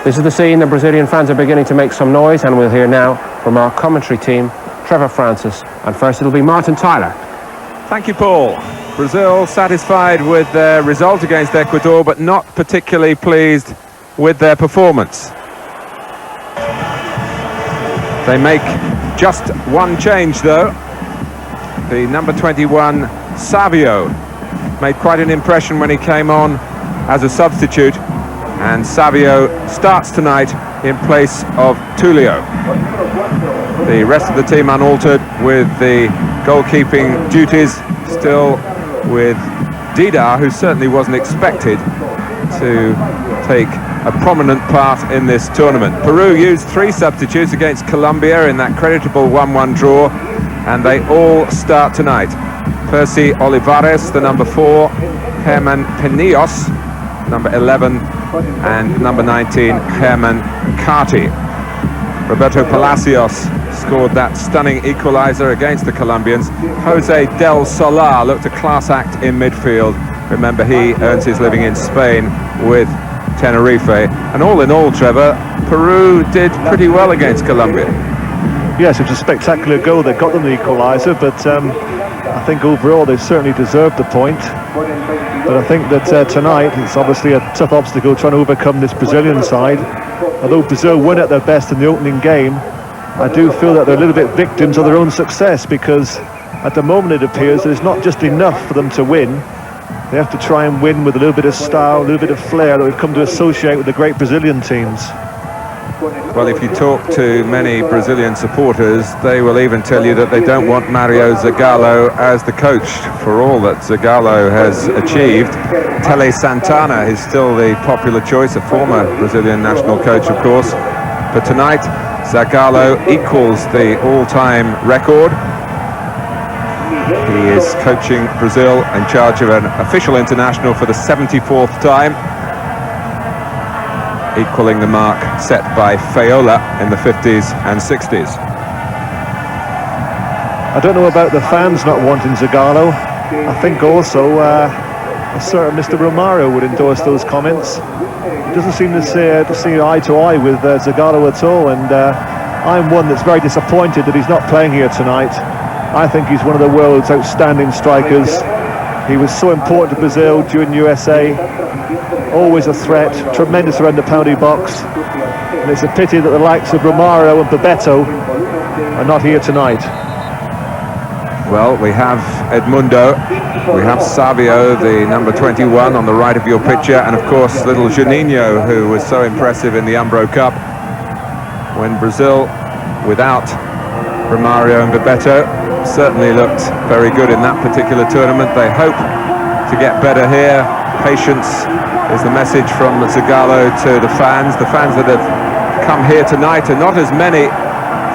This is the scene. The Brazilian fans are beginning to make some noise, and we'll hear now from our commentary team, Trevor Francis. And first it'll be Martin Tyler. Thank you, Paul. Brazil satisfied with their result against Ecuador, but not particularly pleased with their performance. They make just one change, though. The number 21, Savio, made quite an impression when he came on as a substitute, and Savio starts tonight in place of Tulio. The rest of the team unaltered, with the goalkeeping duties still with Dida, who certainly wasn't expected to take a prominent part in this tournament. Peru used 3 substitutes against Colombia in that creditable 1-1 draw, and they all start tonight. Percy Olivares, the number 4, Herman Penillos, number 11, and number 19, Herman Carti. Roberto Palacios scored that stunning equaliser against the Colombians. Jose Del Solar looked a class act in midfield. Remember, he earns his living in Spain with Tenerife. And all in all, Trevor, Peru did pretty well against Colombia. Yes, it was a spectacular goal that got them the equaliser, but I think overall they certainly deserved the point. But I think that tonight it's obviously a tough obstacle trying to overcome this Brazilian side. Although Brazil won at their best in the opening game, I do feel that they're a little bit victims of their own success, because at the moment it appears that it's not just enough for them to win. They have to try and win with a little bit of style, a little bit of flair that we've come to associate with the great Brazilian teams. Well, if you talk to many Brazilian supporters, they will even tell you that they don't want Mario Zagallo as the coach. For all that Zagallo has achieved, Tele Santana is still the popular choice, a former Brazilian national coach, of course. But tonight, Zagallo equals the all-time record. He is coaching Brazil in charge of an official international for the 74th time, equaling the mark set by Faiola in the 50s and 60s. I don't know about the fans not wanting Zagallo. I think also a certain Mr. Romario would endorse those comments. He doesn't seem to see eye to eye with Zagallo at all, and I'm one that's very disappointed that he's not playing here tonight. I think he's one of the world's outstanding strikers. He was so important to Brazil during USA. Always a threat, tremendous around the penalty box, and it's a pity that the likes of Romario and Bebeto are not here tonight. Well, we have Edmundo, we have Savio, the number 21 on the right of your picture, and of course little Juninho, who was so impressive in the Umbro Cup when Brazil, without Romario and Bebeto, certainly looked very good in that particular tournament. They hope to get better here. Patience is the message from Zagallo to the fans. The fans that have come here tonight are not as many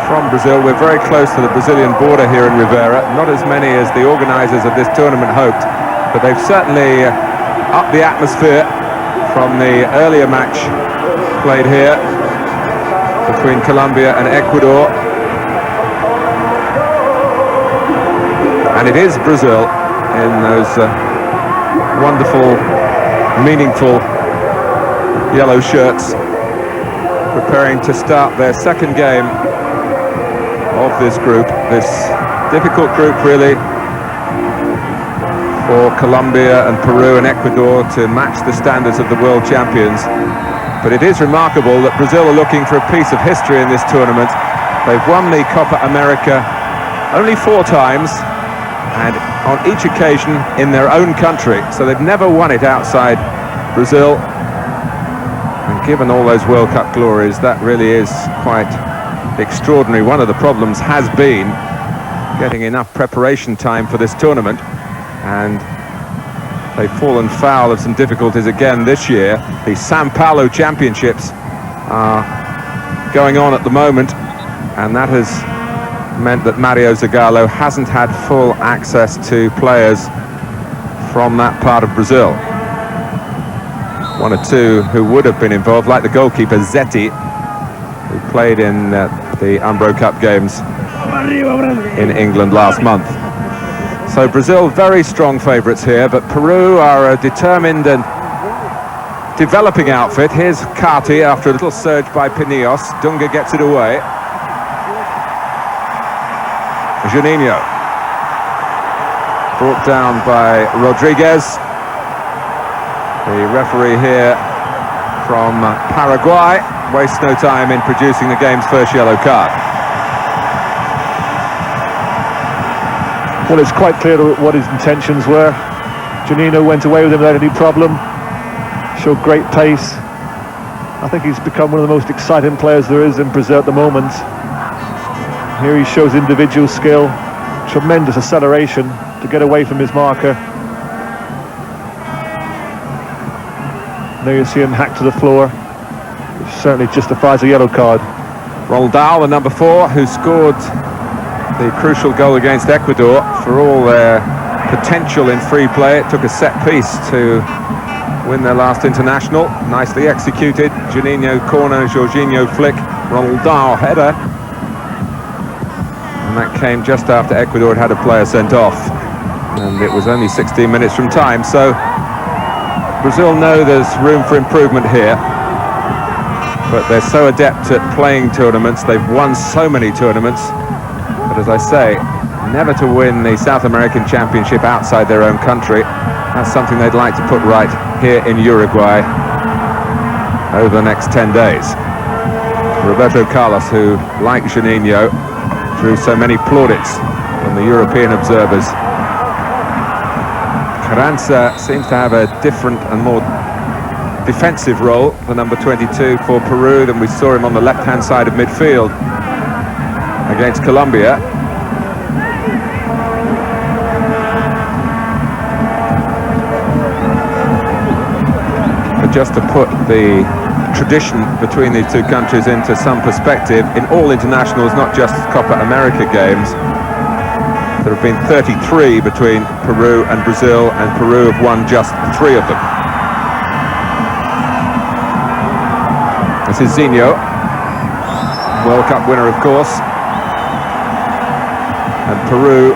from Brazil. We're very close to the Brazilian border here in Rivera. Not as many as the organisers of this tournament hoped, but they've certainly upped the atmosphere from the earlier match played here between Colombia and Ecuador. And it is Brazil in those wonderful, meaningful yellow shirts, preparing to start their second game of this group, this difficult group really for Colombia and Peru and Ecuador to match the standards of the world champions. But it is remarkable that Brazil are looking for a piece of history in this tournament. They've won the Copa América only 4 times, and on each occasion in their own country, so they've never won it outside Brazil. And given all those World Cup glories, that really is quite extraordinary. One of the problems has been getting enough preparation time for this tournament, and they've fallen foul of some difficulties again this year. The Sao Paulo Championships are going on at the moment, and that has meant that Mario Zagallo hasn't had full access to players from that part of Brazil. 1 or 2 who would have been involved, like the goalkeeper Zetti, who played in the Umbro Cup games in England last month. So Brazil very strong favourites here, but Peru are a determined and developing outfit. Here's Carty after a little surge by Pinillos. Dunga gets it away. Juninho. Brought down by Rodriguez. The referee here from Paraguay wastes no time in producing the game's first yellow card. Well, it's quite clear what his intentions were. Juninho went away with him without any problem. Showed great pace. I think he's become one of the most exciting players there is in Brazil at the moment. Here he shows individual skill, tremendous acceleration to get away from his marker. There you see him hack to the floor, which certainly justifies a yellow card. Ronald Dahl, the number 4, who scored the crucial goal against Ecuador. For all their potential in free play, it took a set piece to win their last international. Nicely executed. Juninho corner, Jorginho flick, Ronald Dahl header. And that came just after Ecuador had a player sent off. And it was only 16 minutes from time, so Brazil know there's room for improvement here. But they're so adept at playing tournaments. They've won so many tournaments. But as I say, never to win the South American Championship outside their own country. That's something they'd like to put right here in Uruguay over the next 10 days. Roberto Carlos, who, like Juninho, drew so many plaudits from the European observers. Carranza seems to have a different and more defensive role, the number 22 for Peru, than we saw him on the left-hand side of midfield against Colombia. But just to put the tradition between these two countries into some perspective, in all internationals, not just Copa América games, there have been 33 between Peru and Brazil, and Peru have won just 3 of them. This is Zinho, World Cup winner, of course. And Peru,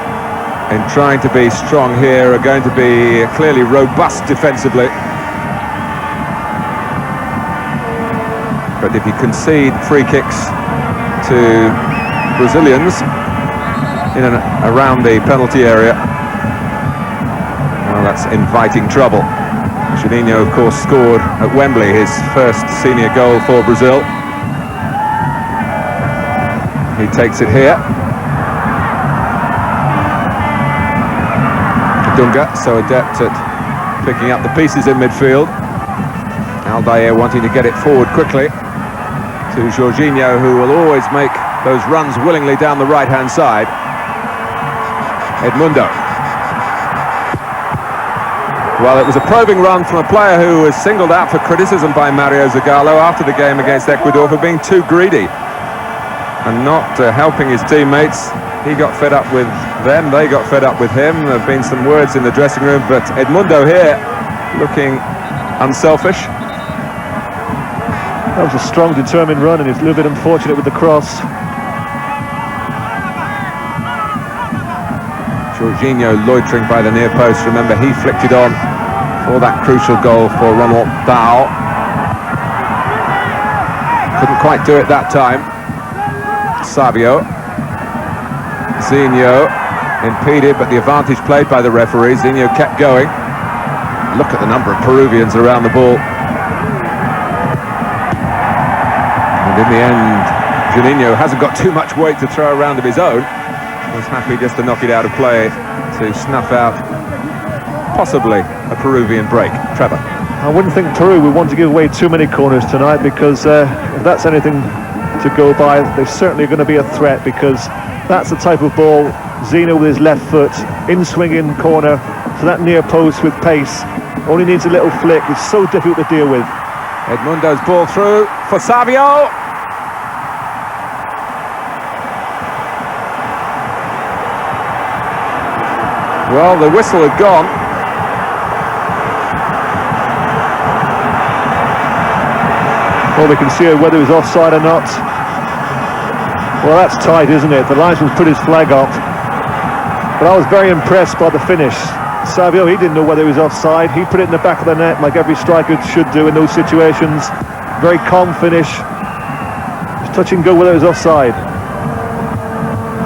in trying to be strong here, are going to be clearly robust defensively. But if you concede free kicks to Brazilians in and around the penalty area, well, that's inviting trouble. Juninho, of course, scored at Wembley, his first senior goal for Brazil. He takes it here. Dunga, so adept at picking up the pieces in midfield. Aldair wanting to get it forward quickly to Jorginho, who will always make those runs willingly down the right-hand side. Edmundo. Well, it was a probing run from a player who was singled out for criticism by Mario Zagallo after the game against Ecuador for being too greedy and not helping his teammates. He got fed up with them, they got fed up with him. There have been some words in the dressing room, but Edmundo here looking unselfish. That was a strong, determined run, and he's a little bit unfortunate with the cross. Jorginho loitering by the near post. Remember, he flicked it on for that crucial goal for Ronald Dahl. Couldn't quite do it that time. Savio. Zinho impeded, but the advantage played by the referee. Zinho kept going. Look at the number of Peruvians around the ball. And in the end, Juninho hasn't got too much weight to throw around of his own. Was happy just to knock it out of play to snuff out possibly a Peruvian break. Trevor. I wouldn't think Peru would want to give away too many corners tonight, because if that's anything to go by, they're certainly going to be a threat, because that's the type of ball. Zinho with his left foot, in-swinging corner to that near post with pace. Only needs a little flick. It's so difficult to deal with. Edmundo's ball through for Savio. Well, the whistle had gone. Well, we can see whether it was offside or not. Well, that's tight, isn't it? The linesman's put his flag up. But I was very impressed by the finish. Savio, he didn't know whether he was offside. He put it in the back of the net like every striker should do in those situations. Very calm finish. Just touch and go whether it was offside.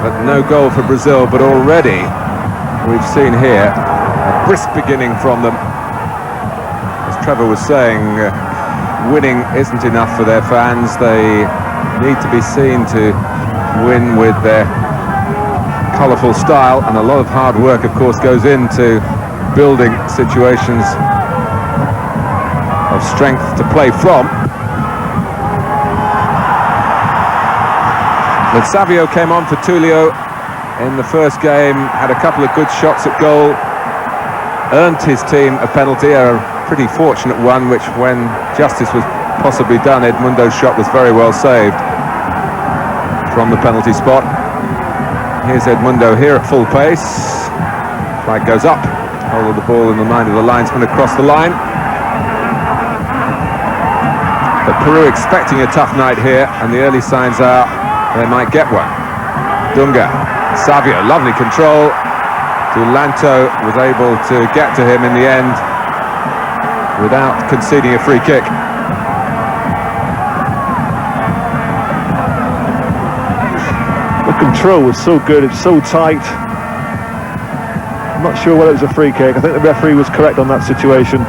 But no goal for Brazil, but already we've seen here a brisk beginning from them. As Trevor was saying, winning isn't enough for their fans. They need to be seen to win with their colourful style, and a lot of hard work, of course, goes into building situations of strength to play from. But Savio came on for Tullio in the first game, had a couple of good shots at goal, earned his team a penalty, a pretty fortunate one, which, when justice was possibly done, Edmundo's shot was very well saved from the penalty spot. Here's Edmundo here at full pace. Flag goes up. Hold of the ball in the mind of the linesman across the line. But Peru expecting a tough night here, and the early signs are they might get one. Dunga, Savio, lovely control. Dulanto was able to get to him in the end without conceding a free kick. Control was so good, it's so tight. I'm not sure whether it was a free kick. I think the referee was correct on that situation.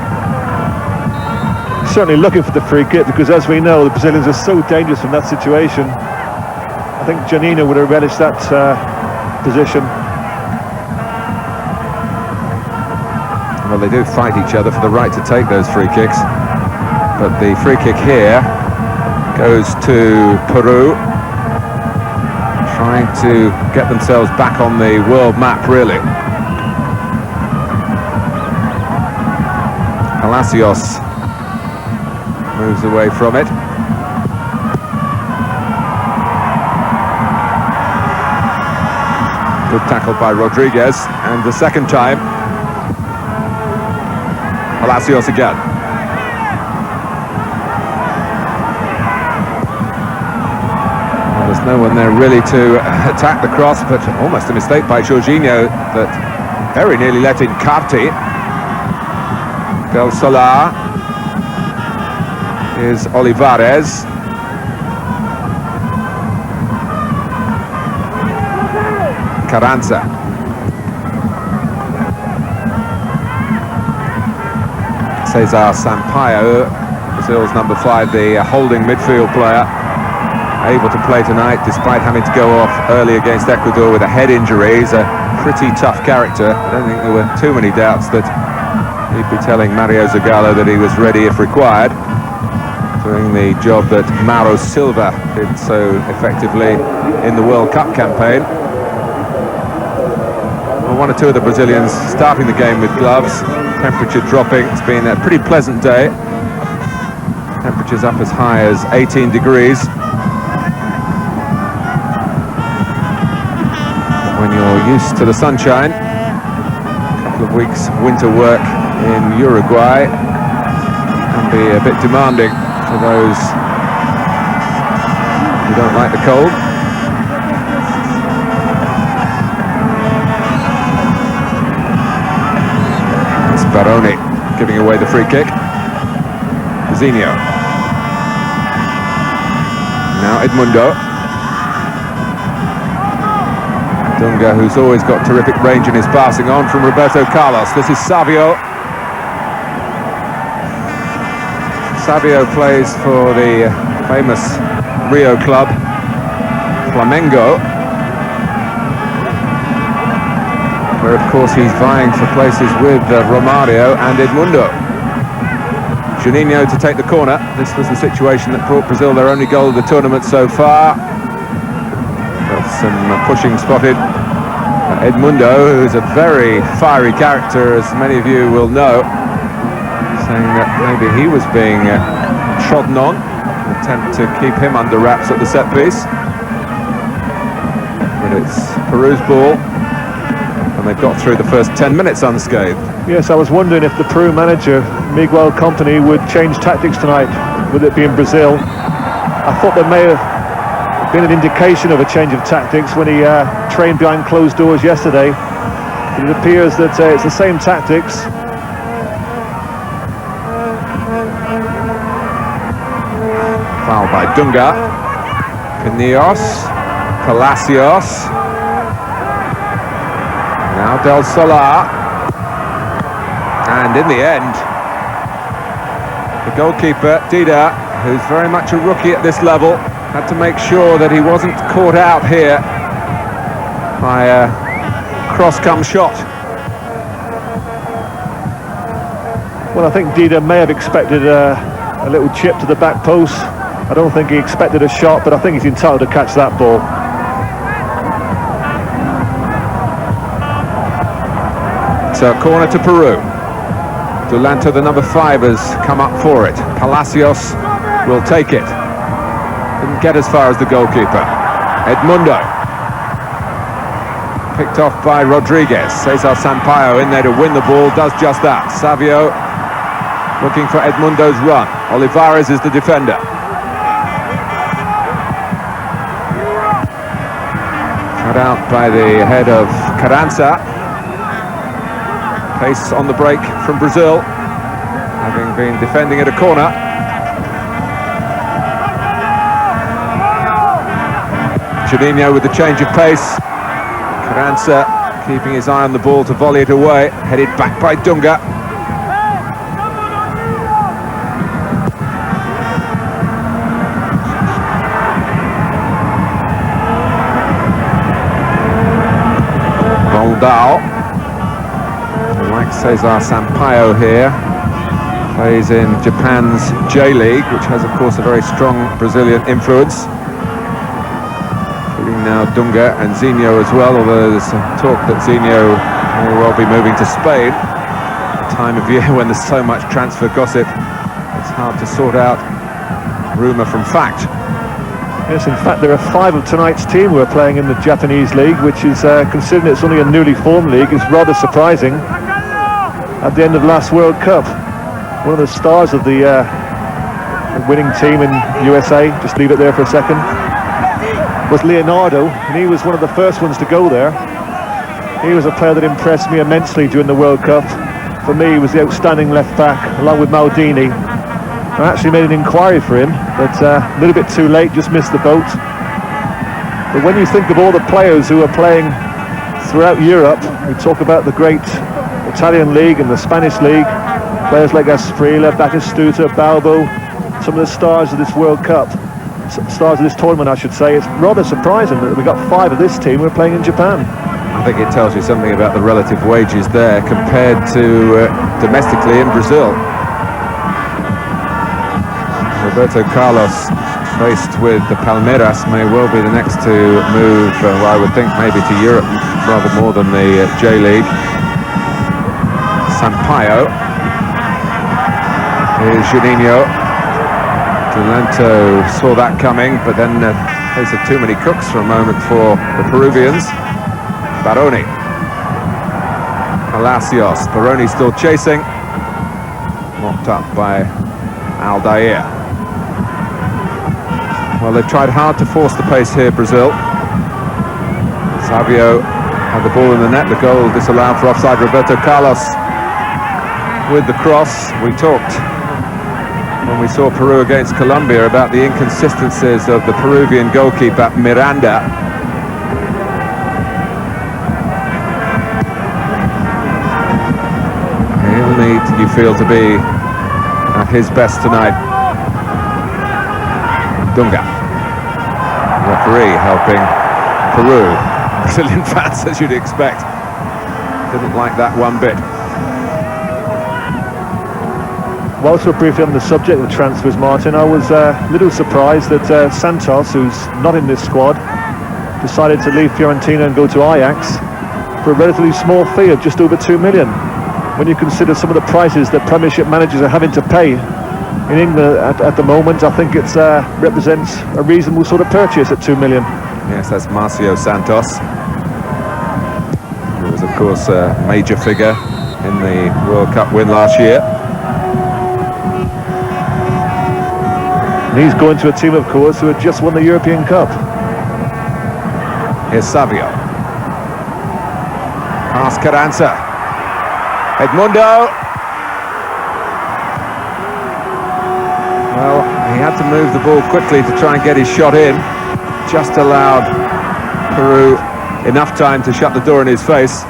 Certainly looking for the free kick, because as we know, the Brazilians are so dangerous from that situation. I think Janino would have relished that position. Well, they do fight each other for the right to take those free kicks, but the free kick here goes to Peru, trying to get themselves back on the world map, really. Palacios moves away from it. Good tackle by Rodriguez, and the second time, Palacios again. There's no one there really to attack the cross, but almost a mistake by Jorginho that very nearly let in Carti. Del Solar. Here's Olivares. Carranza. Cesar Sampaio, Brazil's number 5, the holding midfield player, able to play tonight despite having to go off early against Ecuador with a head injury. He's a pretty tough character. I don't think there were too many doubts that he'd be telling Mario Zagallo that he was ready if required, doing the job that Mauro Silva did so effectively in the World Cup campaign. Well, one or two of the Brazilians starting the game with gloves, temperature dropping. It's been a pretty pleasant day. Temperatures up as high as 18 degrees. When you're used to the sunshine, a couple of weeks winter work in Uruguay can be a bit demanding for those who don't like the cold. It's Baroni giving away the free kick. Zinho. Now Edmundo. Dunga, who's always got terrific range in his passing, on from Roberto Carlos. This is Savio. Savio plays for the famous Rio club, Flamengo, where of course he's vying for places with Romario and Edmundo. Juninho to take the corner. This was the situation that brought Brazil their only goal of the tournament so far. Some pushing spotted. Edmundo, who's a very fiery character, as many of you will know, saying that maybe he was being trodden on, an attempt to keep him under wraps at the set piece. But it's Peru's ball, and they've got through the first 10 minutes unscathed. Yes, I was wondering if the Peru manager, Miguel Company, would change tactics tonight, with it being Brazil. I thought there may have been an indication of a change of tactics when he trained behind closed doors yesterday. But it appears that it's the same tactics. Foul by Dunga. Canillos. Palacios. Now Del Solar. And in the end, the goalkeeper, Dida, who's very much a rookie at this level, had to make sure that he wasn't caught out here by a cross-come shot. Well, I think Dida may have expected a little chip to the back post. I don't think he expected a shot, but I think he's entitled to catch that ball. So corner to Peru. Durante, the number 5, has come up for it. Palacios will take it. Didn't get as far as the goalkeeper. Edmundo. Picked off by Rodriguez. Cesar Sampaio in there to win the ball, does just that. Savio looking for Edmundo's run. Oliveira is the defender. Cut out by the head of Carranza. Pace on the break from Brazil, having been defending at a corner. Juninho with the change of pace. Carranza keeping his eye on the ball to volley it away. Headed back by Dunga. Boldao. Like Cesar Sampaio here, plays in Japan's J-League, which has of course a very strong Brazilian influence. Including now Dunga and Zinho as well, although there's some talk that Zinho may well be moving to Spain. A time of year when there's so much transfer gossip, it's hard to sort out rumour from fact. Yes, in fact, there are 5 of tonight's team who are playing in the Japanese league, which is, considering it's only a newly formed league, is rather surprising. At the end of last World Cup, one of the stars of the winning team in USA, just leave it there for a second, was Leonardo, and he was one of the first ones to go there. He was a player that impressed me immensely during the World Cup. For me, he was the outstanding left back, along with Maldini. I actually made an inquiry for him, but a little bit too late, just missed the boat. But when you think of all the players who are playing throughout Europe, we talk about the great Italian league and the Spanish league, players like Asprilla, Batistuta, Balbo, some of the stars of this World Cup, stars of this tournament I should say. It's rather surprising that we got 5 of this team who are playing in Japan. I think it tells you something about the relative wages there compared to domestically in Brazil. Roberto Carlos, faced with the Palmeiras, may well be the next to move, well, I would think maybe to Europe rather more than the J-League. Sampaio. Here's Juninho. Durante saw that coming, but then case of too many cooks for a moment for the Peruvians. Baroni. Palacios. Baroni still chasing. Mopped up by Aldair. Well, they've tried hard to force the pace here, Brazil. Savio had the ball in the net. The goal disallowed for offside. Roberto Carlos with the cross. We talked when we saw Peru against Colombia about the inconsistencies of the Peruvian goalkeeper Miranda. He'll need, you feel, to be at his best tonight. Dunga, referee helping Peru. Brazilian fans, as you'd expect, didn't like that one bit. Whilst we're briefly on the subject of transfers, Martin, I was a little surprised that Santos, who's not in this squad, decided to leave Fiorentina and go to Ajax for a relatively small fee of just over 2 million. When you consider some of the prices that Premiership managers are having to pay in England at the moment, I think it represents a reasonable sort of purchase at 2 million. Yes, that's Marcio Santos, who was, of course, a major figure in the World Cup win last year. And he's going to a team, of course, who had just won the European Cup. Here's Savio. Past Carranza. Edmundo. Well, he had to move the ball quickly to try and get his shot in. Just allowed Peru enough time to shut the door in his face.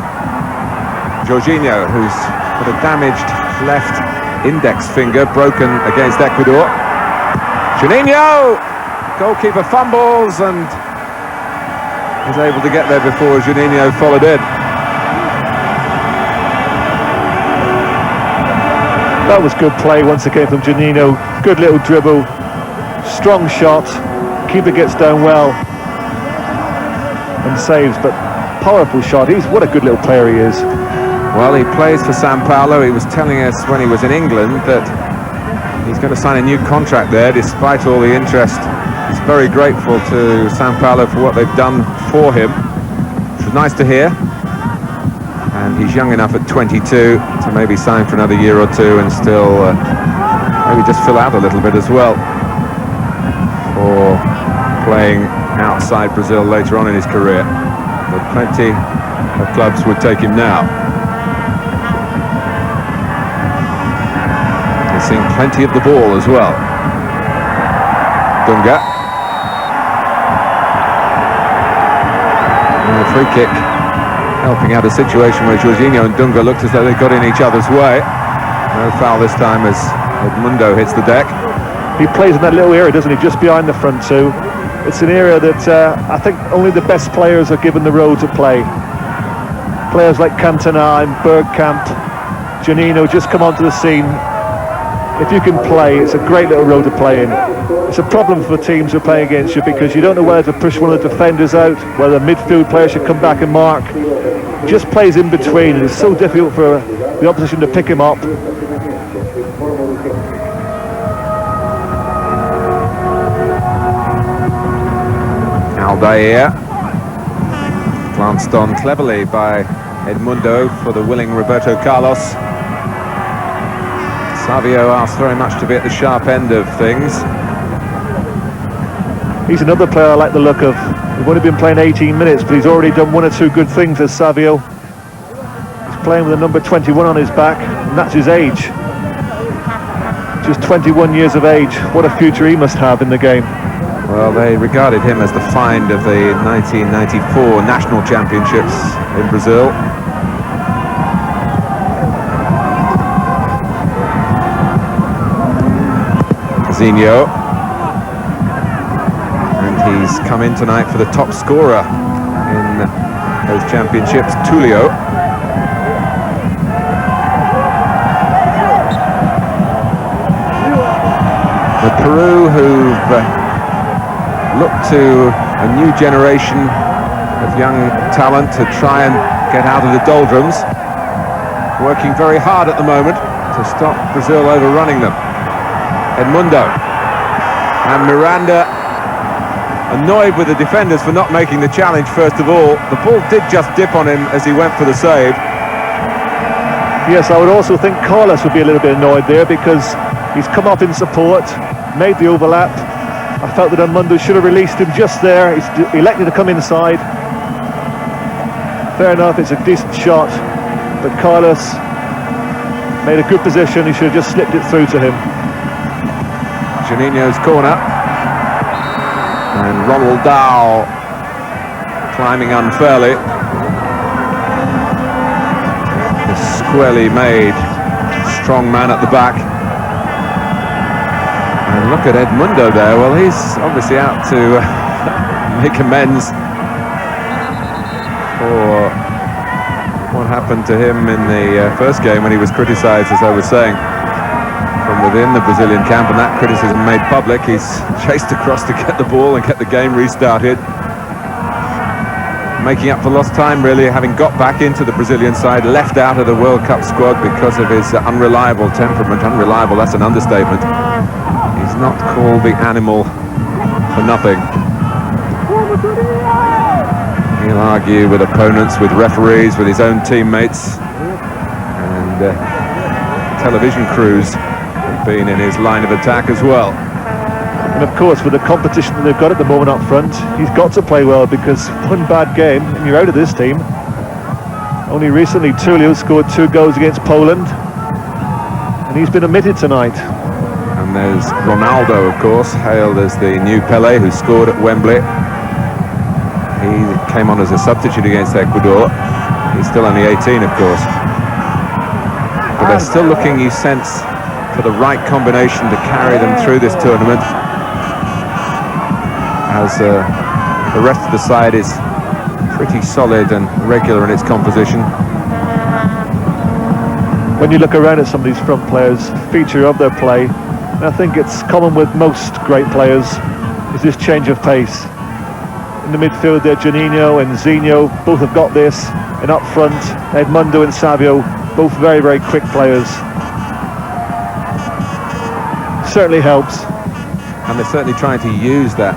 Jorginho, who's got a damaged left index finger, broken against Ecuador. Juninho! Goalkeeper fumbles and is able to get there before Juninho followed in. That was good play once again from Juninho. Good little dribble, strong shot. Keeper gets down well and saves, but powerful shot. What a good little player he is. Well, he plays for Sao Paulo. He was telling us when he was in England that he's going to sign a new contract there despite all the interest. He's very grateful to Sao Paulo for what they've done for him, which was nice to hear. And he's young enough at 22 to maybe sign for another year or two and still maybe just fill out a little bit as well for playing outside Brazil later on in his career. But plenty of clubs would take him now. He's seen plenty of the ball as well. Dunga. And a free kick, helping out a situation where Jorginho and Dunga looked as though they got in each other's way. No foul this time as Edmundo hits the deck. He plays in that little area, doesn't he, just behind the front two. It's an area that I think only the best players are given the role to play. Players like Cantona and Bergkamp, Juninho just come onto the scene. If you can play, it's a great little role to play in. It's a problem for teams who are playing against you because you don't know whether to push one of the defenders out, whether the midfield player should come back and mark. Just plays in between, and it's so difficult for the opposition to pick him up. Aldair, glanced on cleverly by Edmundo for the willing Roberto Carlos. Savio asked very much to be at the sharp end of things. He's another player I like the look of. He's only been playing 18 minutes, but he's already done one or two good things as Savio. He's playing with a number 21 on his back, and that's his age. Just 21 years of age. What a future he must have in the game. Well, they regarded him as the find of the 1994 national championships in Brazil. Zinho. And he's come in tonight for the top scorer in those championships, Tulio. The Peru, who've looked to a new generation of young talent to try and get out of the doldrums, working very hard at the moment to stop Brazil overrunning them. Edmundo and Miranda, annoyed with the defenders for not making the challenge first of all. The ball did just dip on him as he went for the save. Yes, I would also think Carlos would be a little bit annoyed there because he's come up in support, made the overlap. I felt that Edmundo should have released him just there. He's elected to come inside. Fair enough, it's a decent shot, but Carlos made a good position. He should have just slipped it through to him. Juninho's corner, and Ronaldao climbing unfairly. The squarely made strong man at the back. And look at Edmundo there. Well, he's obviously out to make amends for what happened to him in the first game when he was criticised, as I was saying, from within the Brazilian camp, and that criticism made public. He's chased across to get the ball and get the game restarted, making up for lost time, really, having got back into the Brazilian side, left out of the World Cup squad because of his unreliable temperament. Unreliable, that's an understatement. He's not called the animal for nothing. He'll argue with opponents, with referees, with his own teammates, and television crews have been in his line of attack as well. And of course, with the competition that they've got at the moment up front, he's got to play well, because one bad game and you're out of this team. Only recently Atílio scored 2 goals against Poland, and he's been omitted tonight. And there's Ronaldo, of course, hailed as the new Pelé, who scored at Wembley. He came on as a substitute against Ecuador. He's still only 18, of course. But they're still looking, you sense, for the right combination to carry them through this tournament, as the rest of the side is pretty solid and regular in its composition. When you look around at some of these front players, feature of their play, and I think it's common with most great players, is this change of pace. In the midfield there, Juninho and Zinho both have got this, and up front, Edmundo and Savio, both very, very quick players. Certainly helps. And they're certainly trying to use that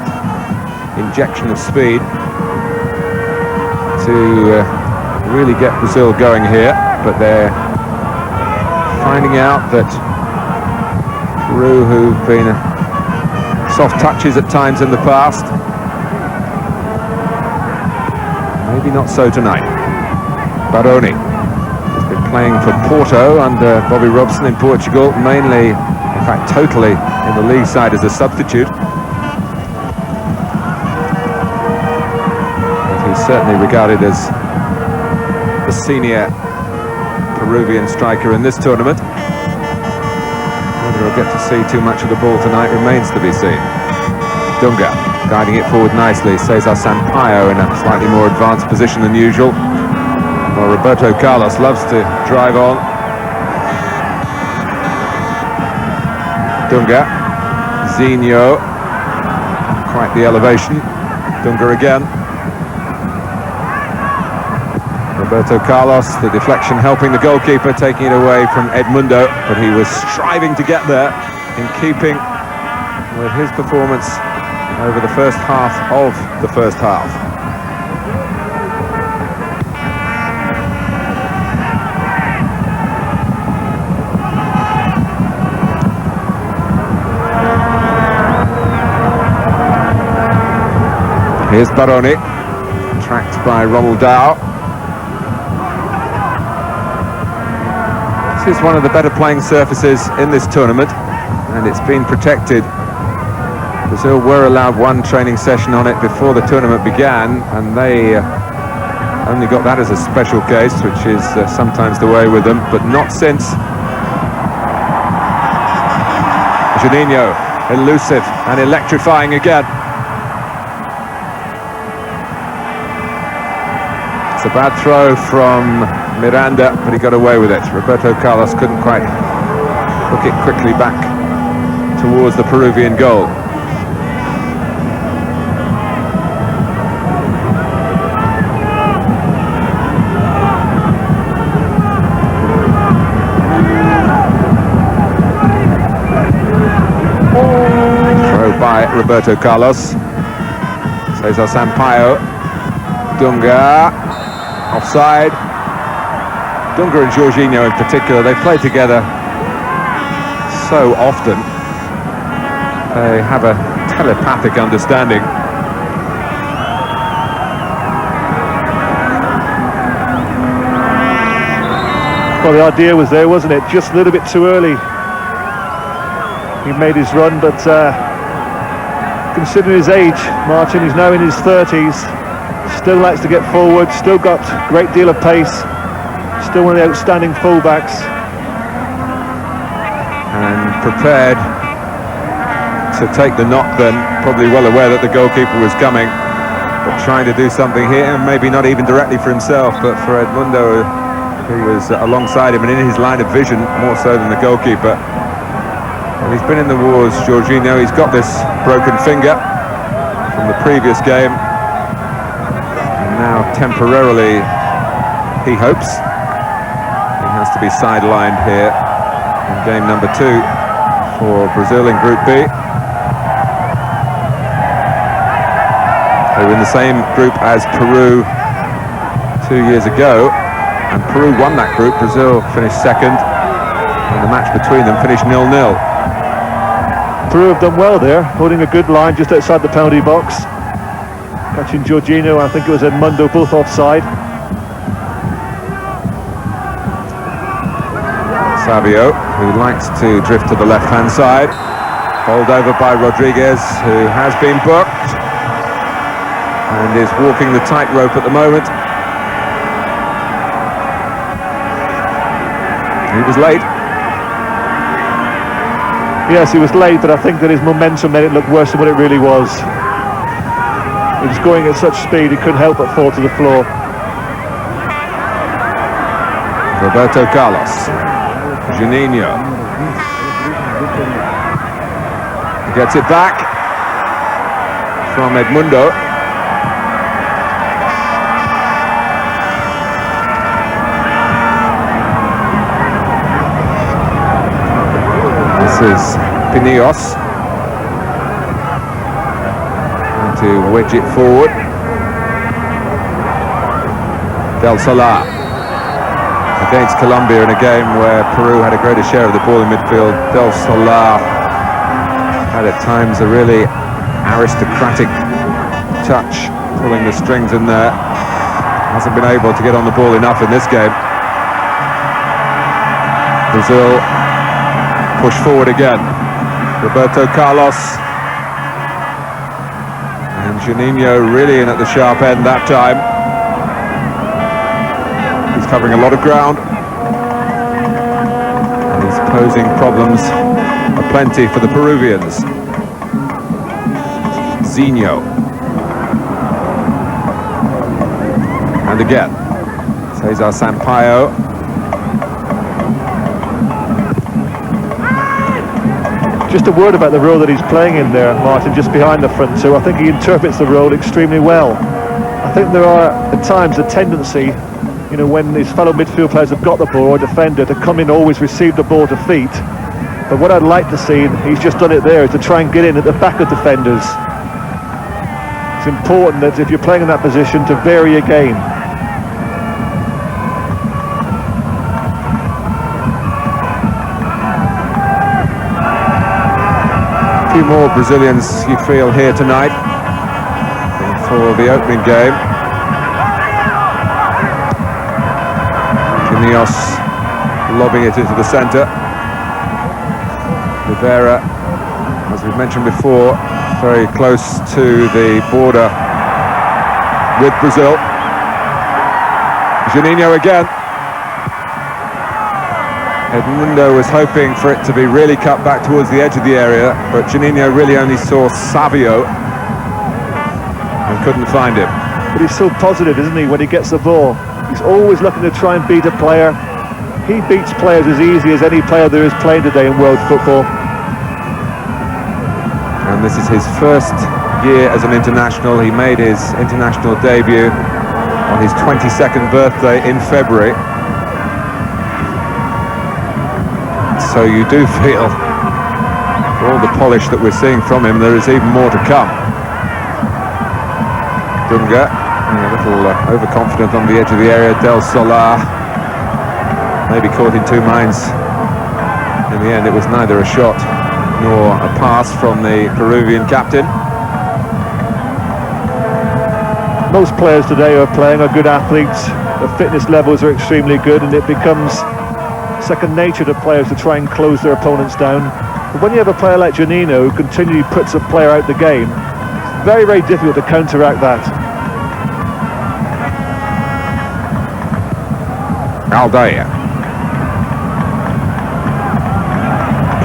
injection of speed to really get Brazil going here, but they're finding out that Peru, who've been soft touches at times in the past, maybe not so tonight. Baroni has been playing for Porto under Bobby Robson in Portugal, mainly, in fact totally, in the league side as a substitute. He's certainly regarded as the senior Peruvian striker in this tournament. Whether he'll get to see too much of the ball tonight remains to be seen. Dunga guiding it forward nicely. Cesar Sampaio in a slightly more advanced position than usual. Well, Roberto Carlos loves to drive on. Dunga, Zinho, quite the elevation. Dunga again. Roberto Carlos, the deflection helping the goalkeeper, taking it away from Edmundo, but he was striving to get there in keeping with his performance over the first half of the first half. Here's Baroni, tracked by Ronaldao. This is one of the better playing surfaces in this tournament, and it's been protected. Brazil were allowed one training session on it before the tournament began, and they only got that as a special case, which is sometimes the way with them, but not since. Juninho, elusive and electrifying again. It's a bad throw from Miranda, but he got away with it. Roberto Carlos couldn't quite hook it quickly back towards the Peruvian goal. Throw by Roberto Carlos. Cesar Sampaio. Dunga. Offside. Dunga and Jorginho in particular, they play together so often. They have a telepathic understanding. Well, the idea was there, wasn't it? Just a little bit too early. He made his run, but considering his age, Martin, he's now in his 30s, still likes to get forward, still got a great deal of pace. Still one of the outstanding fullbacks. And prepared to take the knock then, probably well aware that the goalkeeper was coming, but trying to do something here, and maybe not even directly for himself, but for Edmundo, who was alongside him and in his line of vision, more so than the goalkeeper. And he's been in the wars, Jorginho. He's got this broken finger from the previous game. And now temporarily, he hopes, has to be sidelined here in game number 2 for Brazil in Group B. They were in the same group as Peru 2 years ago, and Peru won that group. Brazil finished second, and the match between them finished 0-0. Peru have done well there, holding a good line just outside the penalty box. Catching Jorginho, I think it was Edmundo, both offside. Savio, who likes to drift to the left-hand side. Bowled over by Rodriguez, who has been booked and is walking the tightrope at the moment. He was late. Yes, he was late, but I think that his momentum made it look worse than what it really was. He was going at such speed, he couldn't help but fall to the floor. Roberto Carlos. Juninho. He gets it back from Edmundo. This is Pinillos. Trying to wedge it forward. Del Solar. Against Colombia in a game where Peru had a greater share of the ball in midfield, Del Solar had at times a really aristocratic touch, pulling the strings in there. Hasn't been able to get on the ball enough in this game. Brazil push forward again. Roberto Carlos and Juninho really in at the sharp end that time. He's covering a lot of ground. And he's posing problems aplenty for the Peruvians. Zinho. And again, Cesar Sampaio. Just a word about the role that he's playing in there, Martin, just behind the front two. I think he interprets the role extremely well. I think there are at times a tendency, you know, when his fellow midfield players have got the ball, or a defender, to come in, always receive the ball to feet. But what I'd like to see, and he's just done it there, is to try and get in at the back of defenders. It's important that if you're playing in that position to vary your game. A few more Brazilians you feel here tonight for the opening game. Pinillos lobbing it into the centre. Rivera, as we've mentioned before, very close to the border with Brazil. Juninho again. Edmundo was hoping for it to be really cut back towards the edge of the area, but Juninho really only saw Savio and couldn't find him. But he's so positive, isn't he, when he gets the ball? He's always looking to try and beat a player. He beats players as easy as any player there is playing today in world football. And this is his first year as an international. He made his international debut on his 22nd birthday in February. So you do feel, for all the polish that we're seeing from him, there is even more to come. Dunga, a little overconfident on the edge of the area. Del Solar, maybe caught in two minds. In the end, it was neither a shot nor a pass from the Peruvian captain. Most players today who are playing are good athletes. The fitness levels are extremely good, and it becomes second nature to players to try and close their opponents down. But when you have a player like Juninho who continually puts a player out the game, it's very, very difficult to counteract that. Aldair.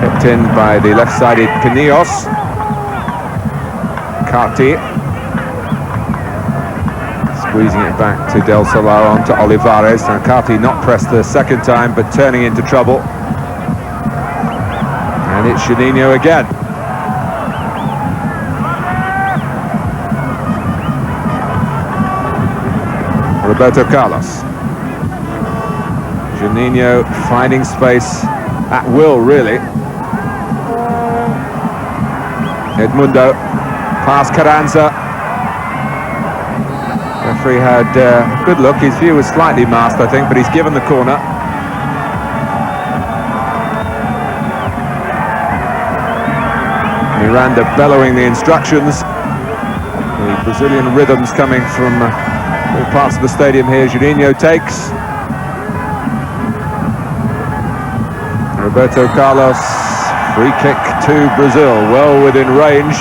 Kept in by the left-sided Pinillos. Carti. Squeezing it back to Del Solar onto Olivares. Now Carti not pressed the second time, but turning into trouble. And it's Juninho again. Roberto Carlos. Juninho finding space at will, really. Edmundo, past Carranza. Referee had a good look. His view was slightly masked, I think, but he's given the corner. Miranda bellowing the instructions. The Brazilian rhythms coming from all parts of the stadium here. Juninho takes. Roberto Carlos, free kick to Brazil, well within range.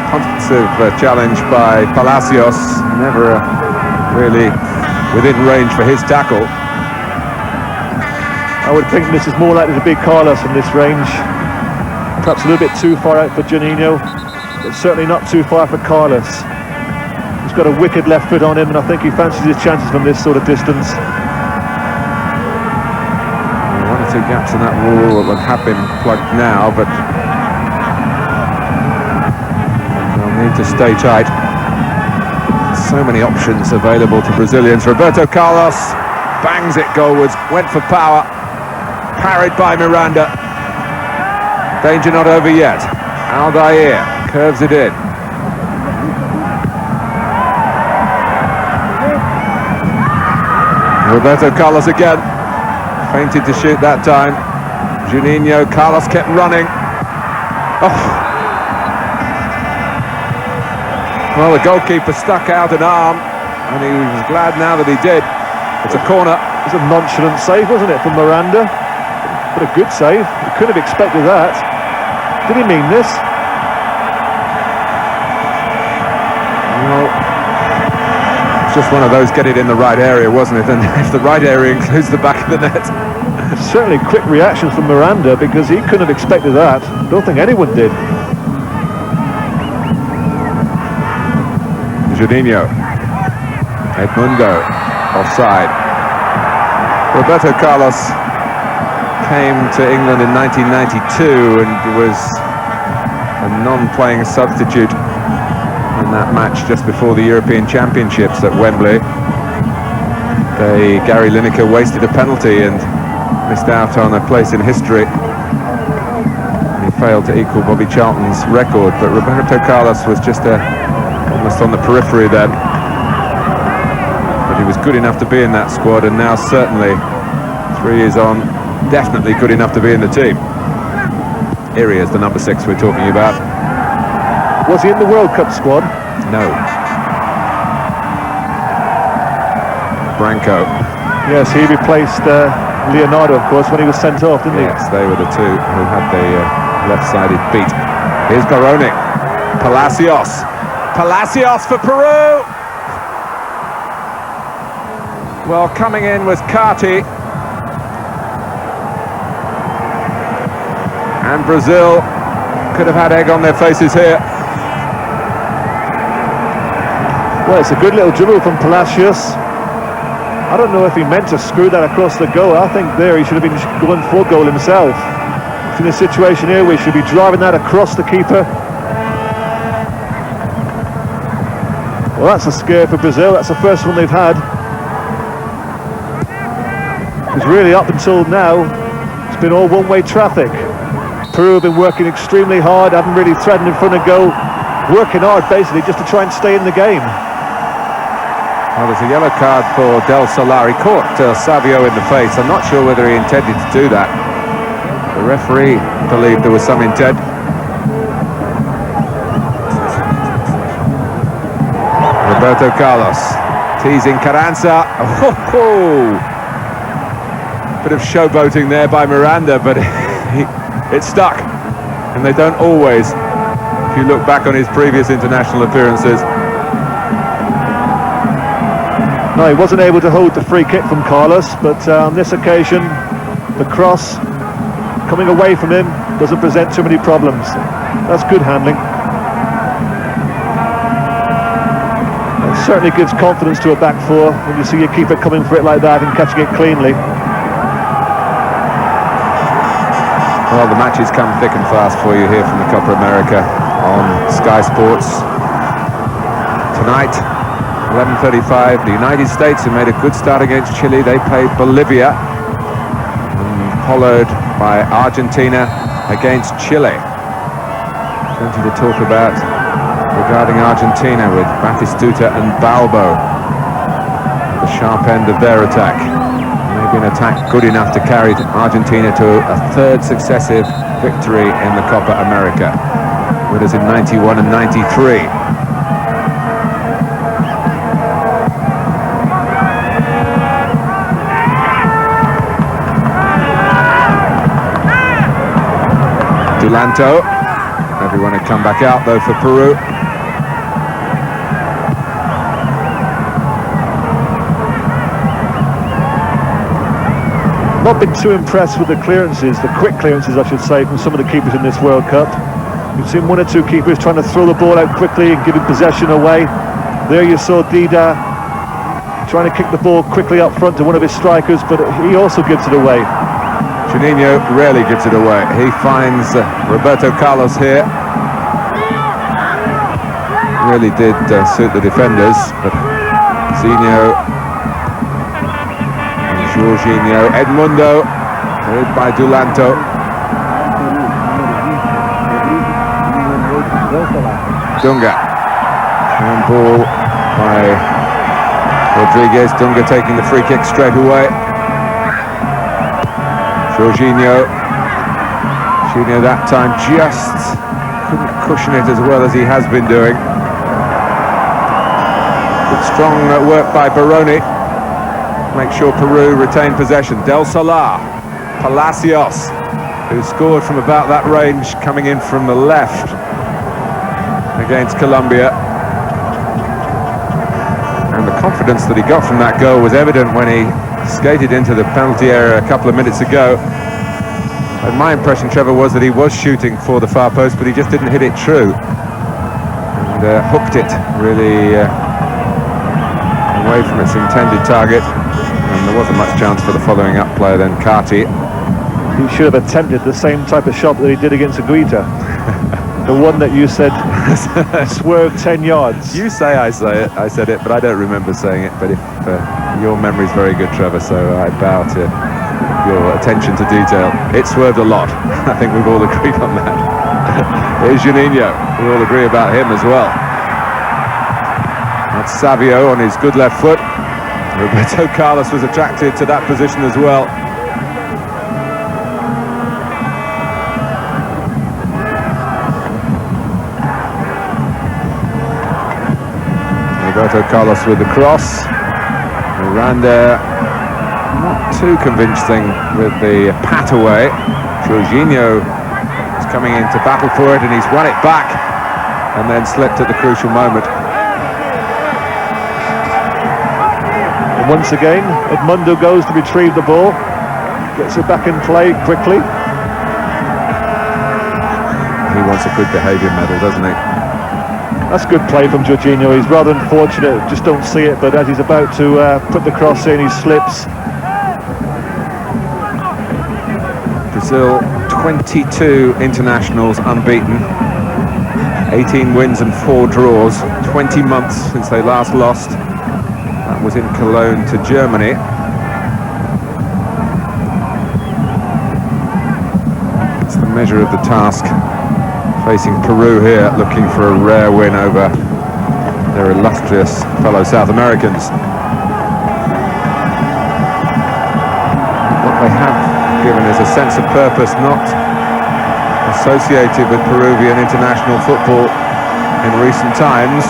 Offensive challenge by Palacios, never really within range for his tackle. I would think this is more likely to be Carlos from this range. Perhaps a little bit too far out for Juninho, but certainly not too far for Carlos. He's got a wicked left foot on him, and I think he fancies his chances from this sort of distance. One or two gaps in that wall that would have been plugged now, but they'll need to stay tight. So many options available to Brazilians. Roberto Carlos bangs it goalwards, went for power, parried by Miranda. Danger not over yet. Aldair curves it in. Roberto Carlos again, fainted to shoot that time. Juninho, Carlos kept running. Oh. Well, the goalkeeper stuck out an arm, and he was glad now that he did. It's a corner. It was a nonchalant save, wasn't it, from Miranda? But a good save. You couldn't have expected that. Did he mean this? Well, it's just one of those, get it in the right area, wasn't it? And if the right area includes the back of the net. Certainly quick reactions from Miranda, because he couldn't have expected that. I don't think anyone did. Juninho, Edmundo, offside. Roberto Carlos came to England in 1992 and was a non-playing substitute in that match just before the European Championships at Wembley. Gary Lineker wasted a penalty and missed out on a place in history. He failed to equal Bobby Charlton's record, but Roberto Carlos was just almost on the periphery then. But he was good enough to be in that squad, and now certainly 3 years on, definitely good enough to be in the team. Here he is, the number 6 we're talking about. Was he in the World Cup squad? No. Branco. Yes, he replaced Leonardo, of course, when he was sent off, didn't he? Yes, they were the two who had the left-sided beat. Here's Baroni. Palacios. Palacios for Peru! Well, coming in was Carti. And Brazil could have had egg on their faces here. Well, it's a good little dribble from Palacios. I don't know if he meant to screw that across the goal. I think there he should have been going for goal himself. It's in a situation here where he should be driving that across the keeper. Well, that's a scare for Brazil. That's the first one they've had. Because really up until now, it's been all one-way traffic. Peru have been working extremely hard, haven't really threatened in front of goal, working hard basically just to try and stay in the game. Well, there's a yellow card for Del Solar. He caught Savio in the face. I'm not sure whether he intended to do that. The referee believed there was some intent. Roberto Carlos teasing Carranza. Oh, bit of showboating there by Miranda, but it stuck. And they don't always, if you look back on his previous international appearances. No, he wasn't able to hold the free kick from Carlos, but on this occasion, the cross coming away from him doesn't present too many problems. That's good handling. It certainly gives confidence to a back four when you see your keeper coming for it like that and catching it cleanly. Well, the matches come thick and fast for you here from the Copa America on Sky Sports. Tonight, 11:35, the United States, who made a good start against Chile, they played Bolivia, and followed by Argentina against Chile. Plenty to talk about regarding Argentina with Batistuta and Balbo at the sharp end of their attack. Maybe an attack good enough to carry Argentina to a third successive victory in the Copa America, with us in 91 and 93. Dulanto. Everyone had come back out though for Peru. Not been too impressed with the clearances, the quick clearances I should say, from some of the keepers in this World Cup. You've seen one or two keepers trying to throw the ball out quickly and giving possession away. There you saw Dida trying to kick the ball quickly up front to one of his strikers, but he also gives it away. Juninho rarely gives it away. He finds Roberto Carlos here. Really did suit the defenders, but Zinho, Jorginho, Edmundo, led by Dulanto. Dunga, and ball by Rodriguez. Dunga taking the free kick straight away. Jorginho that time just couldn't cushion it as well as he has been doing. Good strong work by Baroni. Make sure Peru retain possession. Del Solar, Palacios, who scored from about that range, coming in from the left against Colombia. And the confidence that he got from that goal was evident when he skated into the penalty area a couple of minutes ago. And my impression, Trevor, was that he was shooting for the far post, but he just didn't hit it true. And hooked it really away from its intended target. And there wasn't much chance for the following up player then, Carty. He should have attempted the same type of shot that he did against Aguita. The one that you said swerved 10 yards. You say I said it, but I don't remember saying it. But if your memory's very good, Trevor, so I bow to your attention to detail. It swerved a lot. I think we've all agreed on that. Here's Juninho. We all agree about him as well. That's Savio on his good left foot. Roberto Carlos was attracted to that position as well. Roberto Carlos with the cross. Miranda not too convincing with the pat away. Jorginho is coming in to battle for it, and he's won it back and then slipped at the crucial moment. And once again, Edmundo goes to retrieve the ball, gets it back in play quickly. He wants a good behaviour medal, doesn't he? That's good play from Jorginho. He's rather unfortunate, just don't see it, but as he's about to put the cross in, he slips. Brazil, 22 internationals unbeaten, 18 wins and 4 draws, 20 months since they last lost. That was in Cologne to Germany. It's the measure of the task facing Peru here, looking for a rare win over their illustrious fellow South Americans. What they have given is a sense of purpose not associated with Peruvian international football in recent times.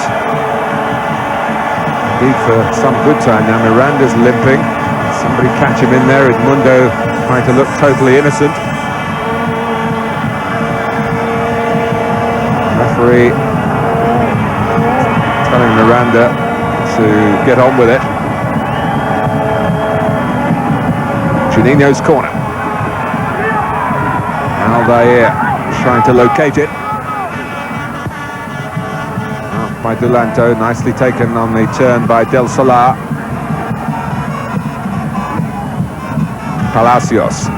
Indeed, for some good time now. Miranda's limping. Somebody catch him in there. Edmundo trying to look totally innocent. Referee telling Miranda to get on with it. Juninho's corner. Aldair trying to locate it. Out by Dulanto, nicely taken on the turn by Del Solar. Palacios.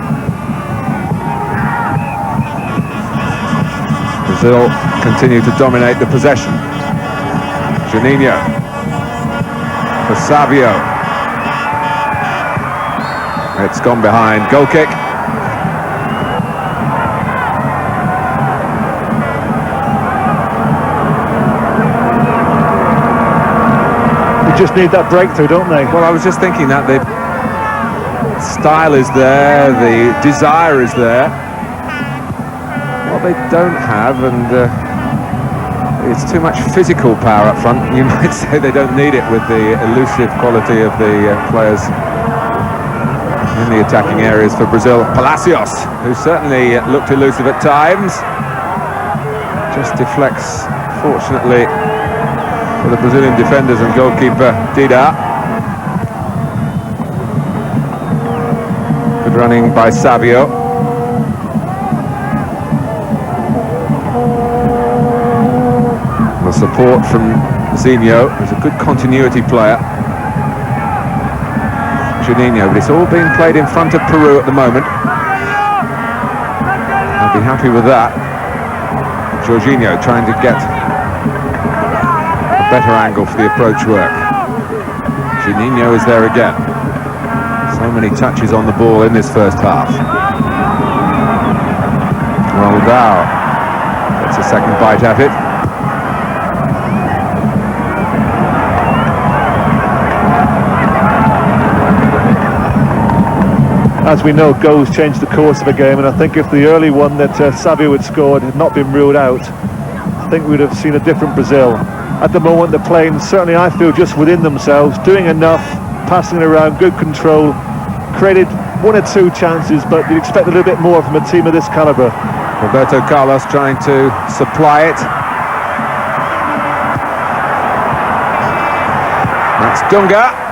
Brazil continue to dominate the possession. Juninho for Savio. It's gone behind. Goal kick. They just need that breakthrough, don't they? Well, I was just thinking that the style is there, the desire is there. What they don't have, and it's too much physical power up front. You might say they don't need it with the elusive quality of the players in the attacking areas for Brazil. Palacios, who certainly looked elusive at times, just deflects, fortunately, for the Brazilian defenders and goalkeeper Dida. Good running by Savio. The support from Zinho, who's a good continuity player. Juninho, but it's all being played in front of Peru at the moment. I'll be happy with that. Jorginho trying to get a better angle for the approach work. Juninho is there again. So many touches on the ball in this first half. Roldao gets a second bite at it. As we know, goals change the course of a game, and I think if the early one that Savio had scored had not been ruled out, I think we'd have seen a different Brazil. At the moment they're playing, certainly I feel, just within themselves, doing enough, passing it around, good control, created one or two chances, but you'd expect a little bit more from a team of this calibre. Roberto Carlos trying to supply it. That's Dunga.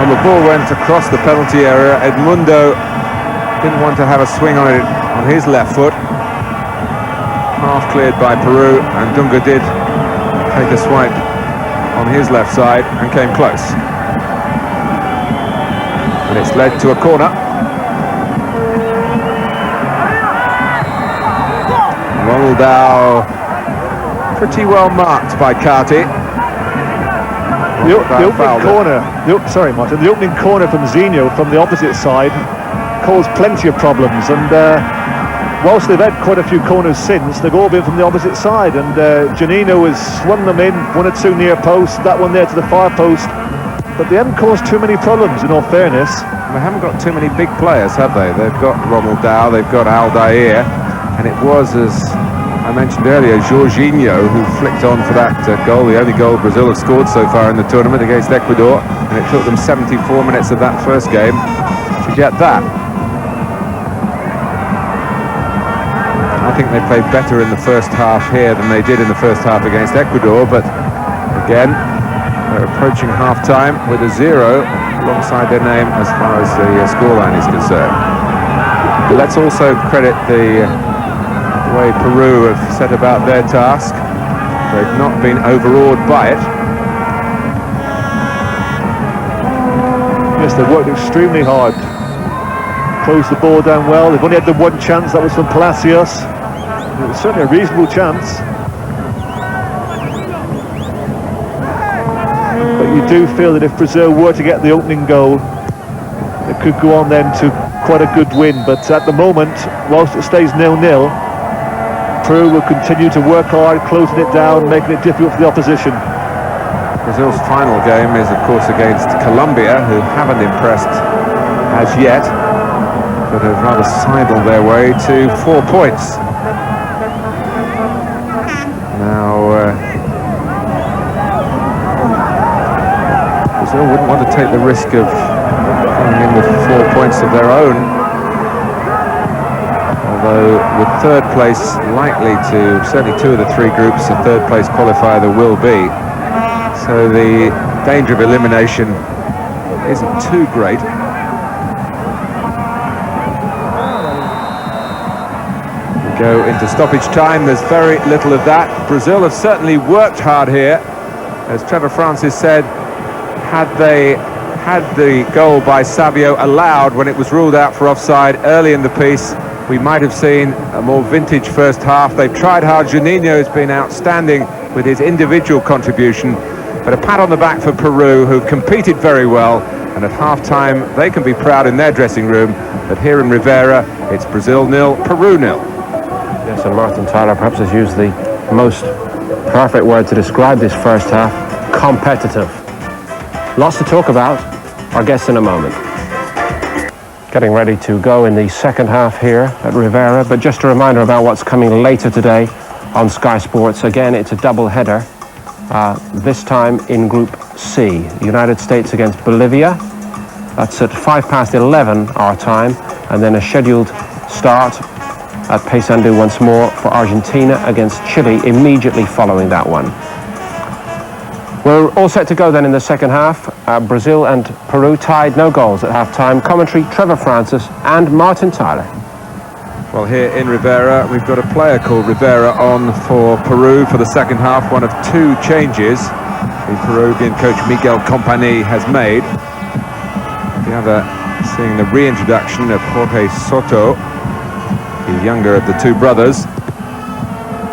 And the ball went across the penalty area. Edmundo didn't want to have a swing on it on his left foot. Half cleared by Peru, and Dunga did take a swipe on his left side and came close. And it's led to a corner. Roldao pretty well marked by Kati. The opening corner, the opening corner from Zinho from the opposite side caused plenty of problems, and whilst they've had quite a few corners since, they've all been from the opposite side, and Juninho has swung them in, one or two near post, that one there to the far post, but they haven't caused too many problems, in all fairness. They haven't got too many big players, have they? They've got Roldao, they've got Aldair, and it was, as I mentioned earlier, Jorginho who flicked on for that goal, the only goal Brazil have scored so far in the tournament against Ecuador, and it took them 74 minutes of that first game to get that. I think they played better in the first half here than they did in the first half against Ecuador, but again, they're approaching half-time with a 0 alongside their name as far as the scoreline is concerned. But let's also credit the way Peru have set about their task. They've not been overawed by it. Yes, they've worked extremely hard. Closed the ball down well. They've only had the one chance, that was from Palacios. It was certainly a reasonable chance. But you do feel that if Brazil were to get the opening goal, it could go on then to quite a good win. But at the moment, whilst it stays 0-0, Peru will continue to work hard, closing it down, making it difficult for the opposition. Brazil's final game is, of course, against Colombia, who haven't impressed as yet, but have rather sidled their way to 4 points. Now, Brazil wouldn't want to take the risk of coming in with 4 points of their own. Although with third place likely to, certainly 2 of the 3 groups, a third place qualifier there will be. So the danger of elimination isn't too great. We go into stoppage time, there's very little of that. Brazil have certainly worked hard here. As Trevor Francis said, had they had the goal by Savio allowed when it was ruled out for offside early in the piece, we might have seen a more vintage first half. They've tried hard. Juninho has been outstanding with his individual contribution, but a pat on the back for Peru, who've competed very well, and at half-time they can be proud in their dressing room that here in Rivera it's Brazil 0, Peru 0. Yes, and Martin Tyler perhaps has used the most perfect word to describe this first half: competitive. Lots to talk about. Our guests in a moment. Getting ready to go in the second half here at Rivera, but just a reminder about what's coming later today on Sky Sports. Again, it's a double header, this time in Group C. United States against Bolivia. That's at 11 our time, and then a scheduled start at Paysandú once more for Argentina against Chile immediately following that one. We're all set to go then in the second half. Brazil and Peru tied, no goals at half-time. Commentary, Trevor Francis and Martin Tyler. Well, here in Rivera, we've got a player called Rivera on for Peru for the second half, one of two changes the Peruvian coach Miguel Company has made. The other seeing the reintroduction of Jorge Soto, the younger of the two brothers,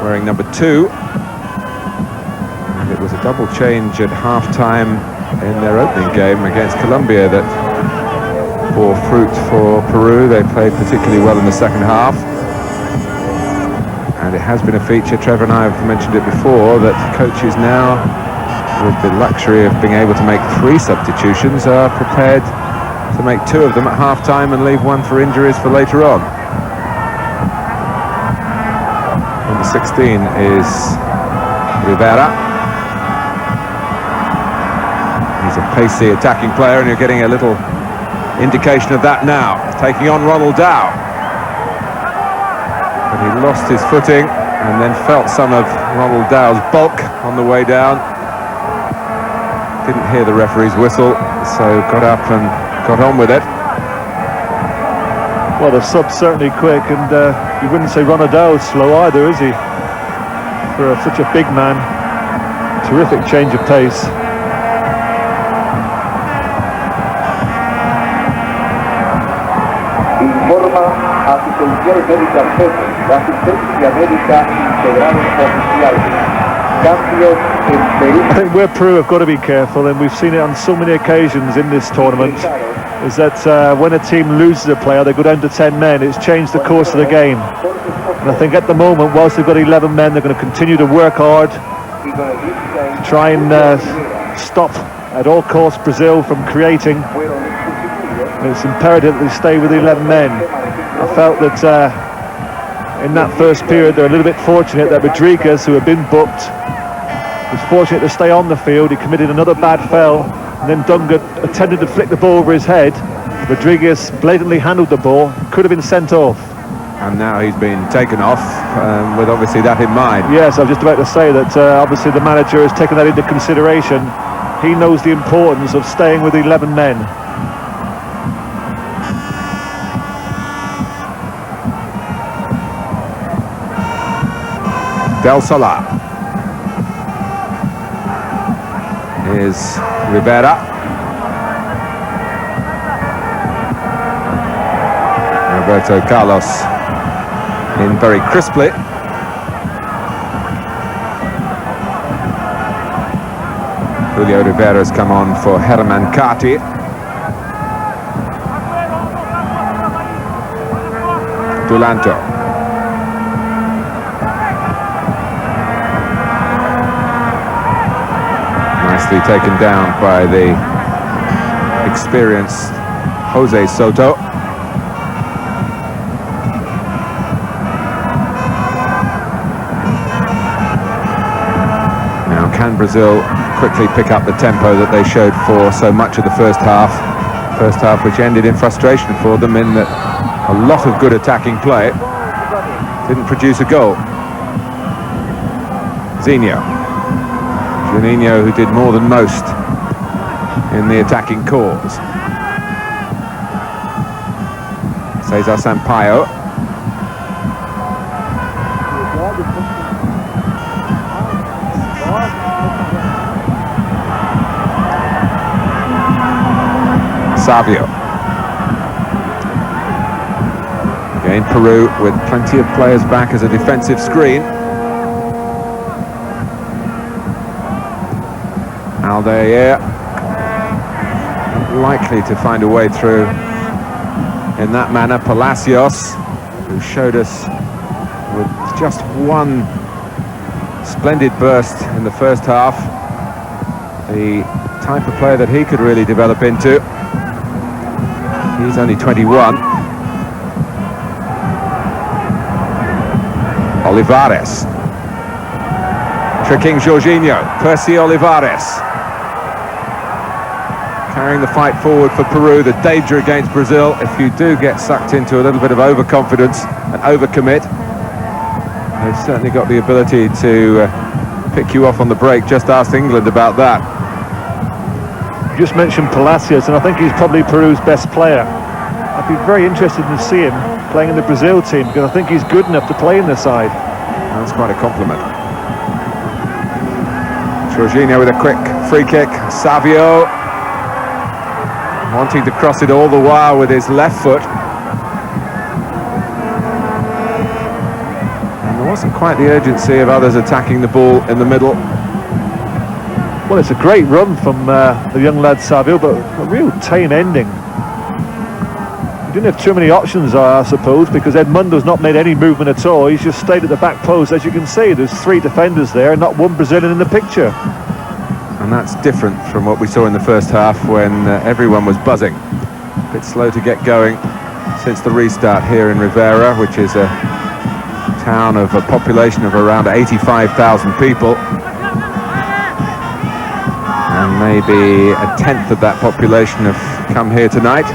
wearing number 2. And it was a double change at half-time in their opening game against Colombia that bore fruit for Peru. They played particularly well in the second half. And it has been a feature, Trevor and I have mentioned it before, that coaches now, with the luxury of being able to make 3 substitutions, are prepared to make 2 of them at half-time and leave 1 for injuries for later on. Number 16 is Rivera. He's a pacey attacking player, and you're getting a little indication of that now, taking on Ronald Dow. But he lost his footing and then felt some of Ronald Dow's bulk on the way down. Didn't hear the referee's whistle, so got up and got on with it. Well, the sub's certainly quick, and you wouldn't say Ronald Dow's slow either, is he? For such a big man, terrific change of pace. Informa asistencial médica la asistencia médica integrada oficial. Cambios en Perú. I think where Peru have got to be careful, and we've seen it on so many occasions in this tournament, is that when a team loses a player, they go down to 10 men. It's changed the course of the game. And I think at the moment, whilst they've got 11 men, they're going to continue to work hard to try and stop at all costs Brazil from creating. It's imperative that they stay with the 11 men. I felt that in that first period they're a little bit fortunate that Rodriguez, who had been booked, was fortunate to stay on the field. He committed another bad foul, and then Dunga attempted to flick the ball over his head. Rodriguez blatantly handled the ball, could have been sent off. And now he's been taken off with obviously that in mind. Yes, I was just about to say that obviously the manager has taken that into consideration. He knows the importance of staying with 11 men. Del Solar. Here's Rivera. Roberto Carlos in very crisply. Julio Rivera has come on for Herman Cati. Dulanto. Nicely taken down by the experienced Jose Soto. Now, can Brazil quickly pick up the tempo that they showed for so much of the first half? First half which ended in frustration for them, in that a lot of good attacking play didn't produce a goal. Juninho, who did more than most in the attacking cause. Cesar Sampaio. Savio. Again, Peru with plenty of players back as a defensive screen. Aldair likely to find a way through in that manner. Palacios, who showed us with just one splendid burst in the first half the type of player that he could really develop into. He's only 21. Olivares. Tricking Jorginho, Percy Olivares. Carrying the fight forward for Peru, the danger against Brazil. If you do get sucked into a little bit of overconfidence and overcommit, they've certainly got the ability to pick you off on the break. Just ask England about that. You just mentioned Palacios, and I think he's probably Peru's best player. I'd be very interested to see him playing in the Brazil team, because I think he's good enough to play in the side. That's quite a compliment. Jorginho with a quick free kick. Savio wanting to cross it all the while with his left foot. And there wasn't quite the urgency of others attacking the ball in the middle. Well, it's a great run from the young lad Savio, but a real tame ending. He didn't have too many options, I suppose, because Edmundo's not made any movement at all. He's just stayed at the back post. As you can see, there's 3 defenders there, not one Brazilian in the picture. And that's different from what we saw in the first half, when everyone was buzzing. A bit slow to get going since the restart here in Rivera, which is a town of a population of around 85,000 people. And maybe a tenth of that population have come here tonight.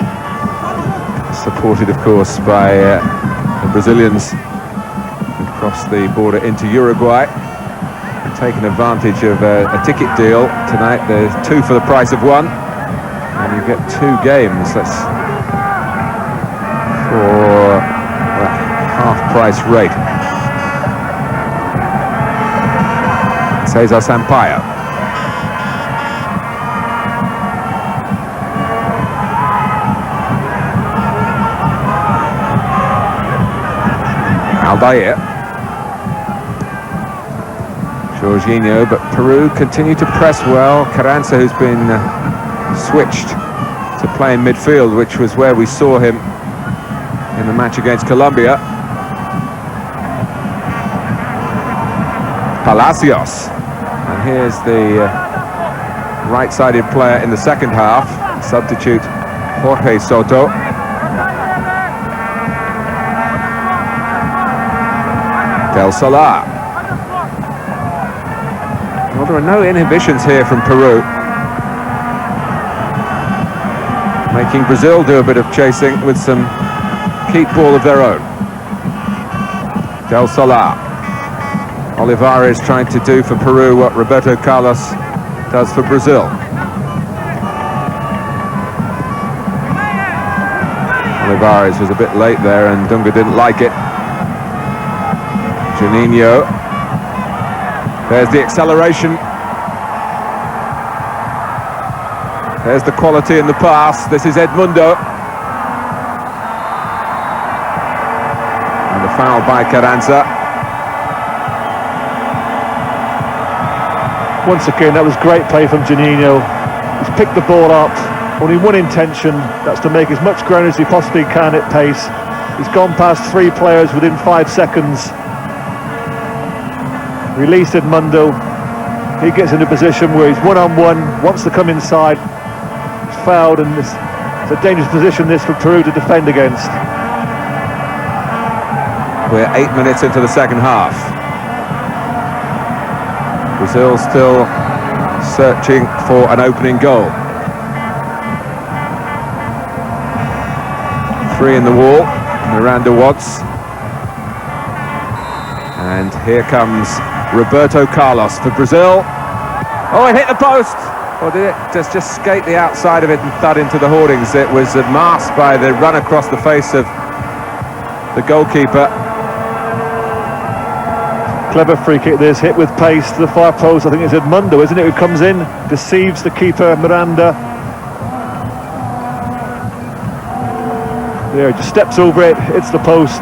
Supported, of course, by the Brazilians who crossed the border into Uruguay. Taken advantage of a ticket deal tonight. There's 2 for the price of 1, and you get 2 games. That's for half-price rate. Cesar Sampaio. Aldair. Jorginho, but Peru continue to press well. Carranza, who's been switched to play in midfield, which was where we saw him in the match against Colombia. Palacios. And here's the right-sided player in the second half, substitute Jorge Soto. Del Solar. Well, there are no inhibitions here from Peru, making Brazil do a bit of chasing with some keep ball of their own. Del Solar. Oliveira is trying to do for Peru what Roberto Carlos does for Brazil. Oliveira was a bit late there, and Dunga didn't like it. Juninho. There's the acceleration. There's the quality in the pass. This is Edmundo. And the foul by Carranza. Once again, that was great play from Juninho. He's picked the ball up. Only one intention, that's to make as much ground as he possibly can at pace. He's gone past 3 players within 5 seconds. Released Edmundo. He gets in a position where he's one-on-one, wants to come inside. He's fouled, and it's a dangerous position this for Peru to defend against. We're 8 minutes into the second half. Brazil still searching for an opening goal. 3 in the wall, Miranda Watts. And here comes Roberto Carlos for Brazil. Oh, it hit the post! Or did it just skate the outside of it and thud into the hoardings? It was masked by the run across the face of the goalkeeper. Clever free kick this, hit with pace to the far post. I think it's Edmundo, isn't it, who comes in, deceives the keeper, Miranda. There, just steps over it, hits the post.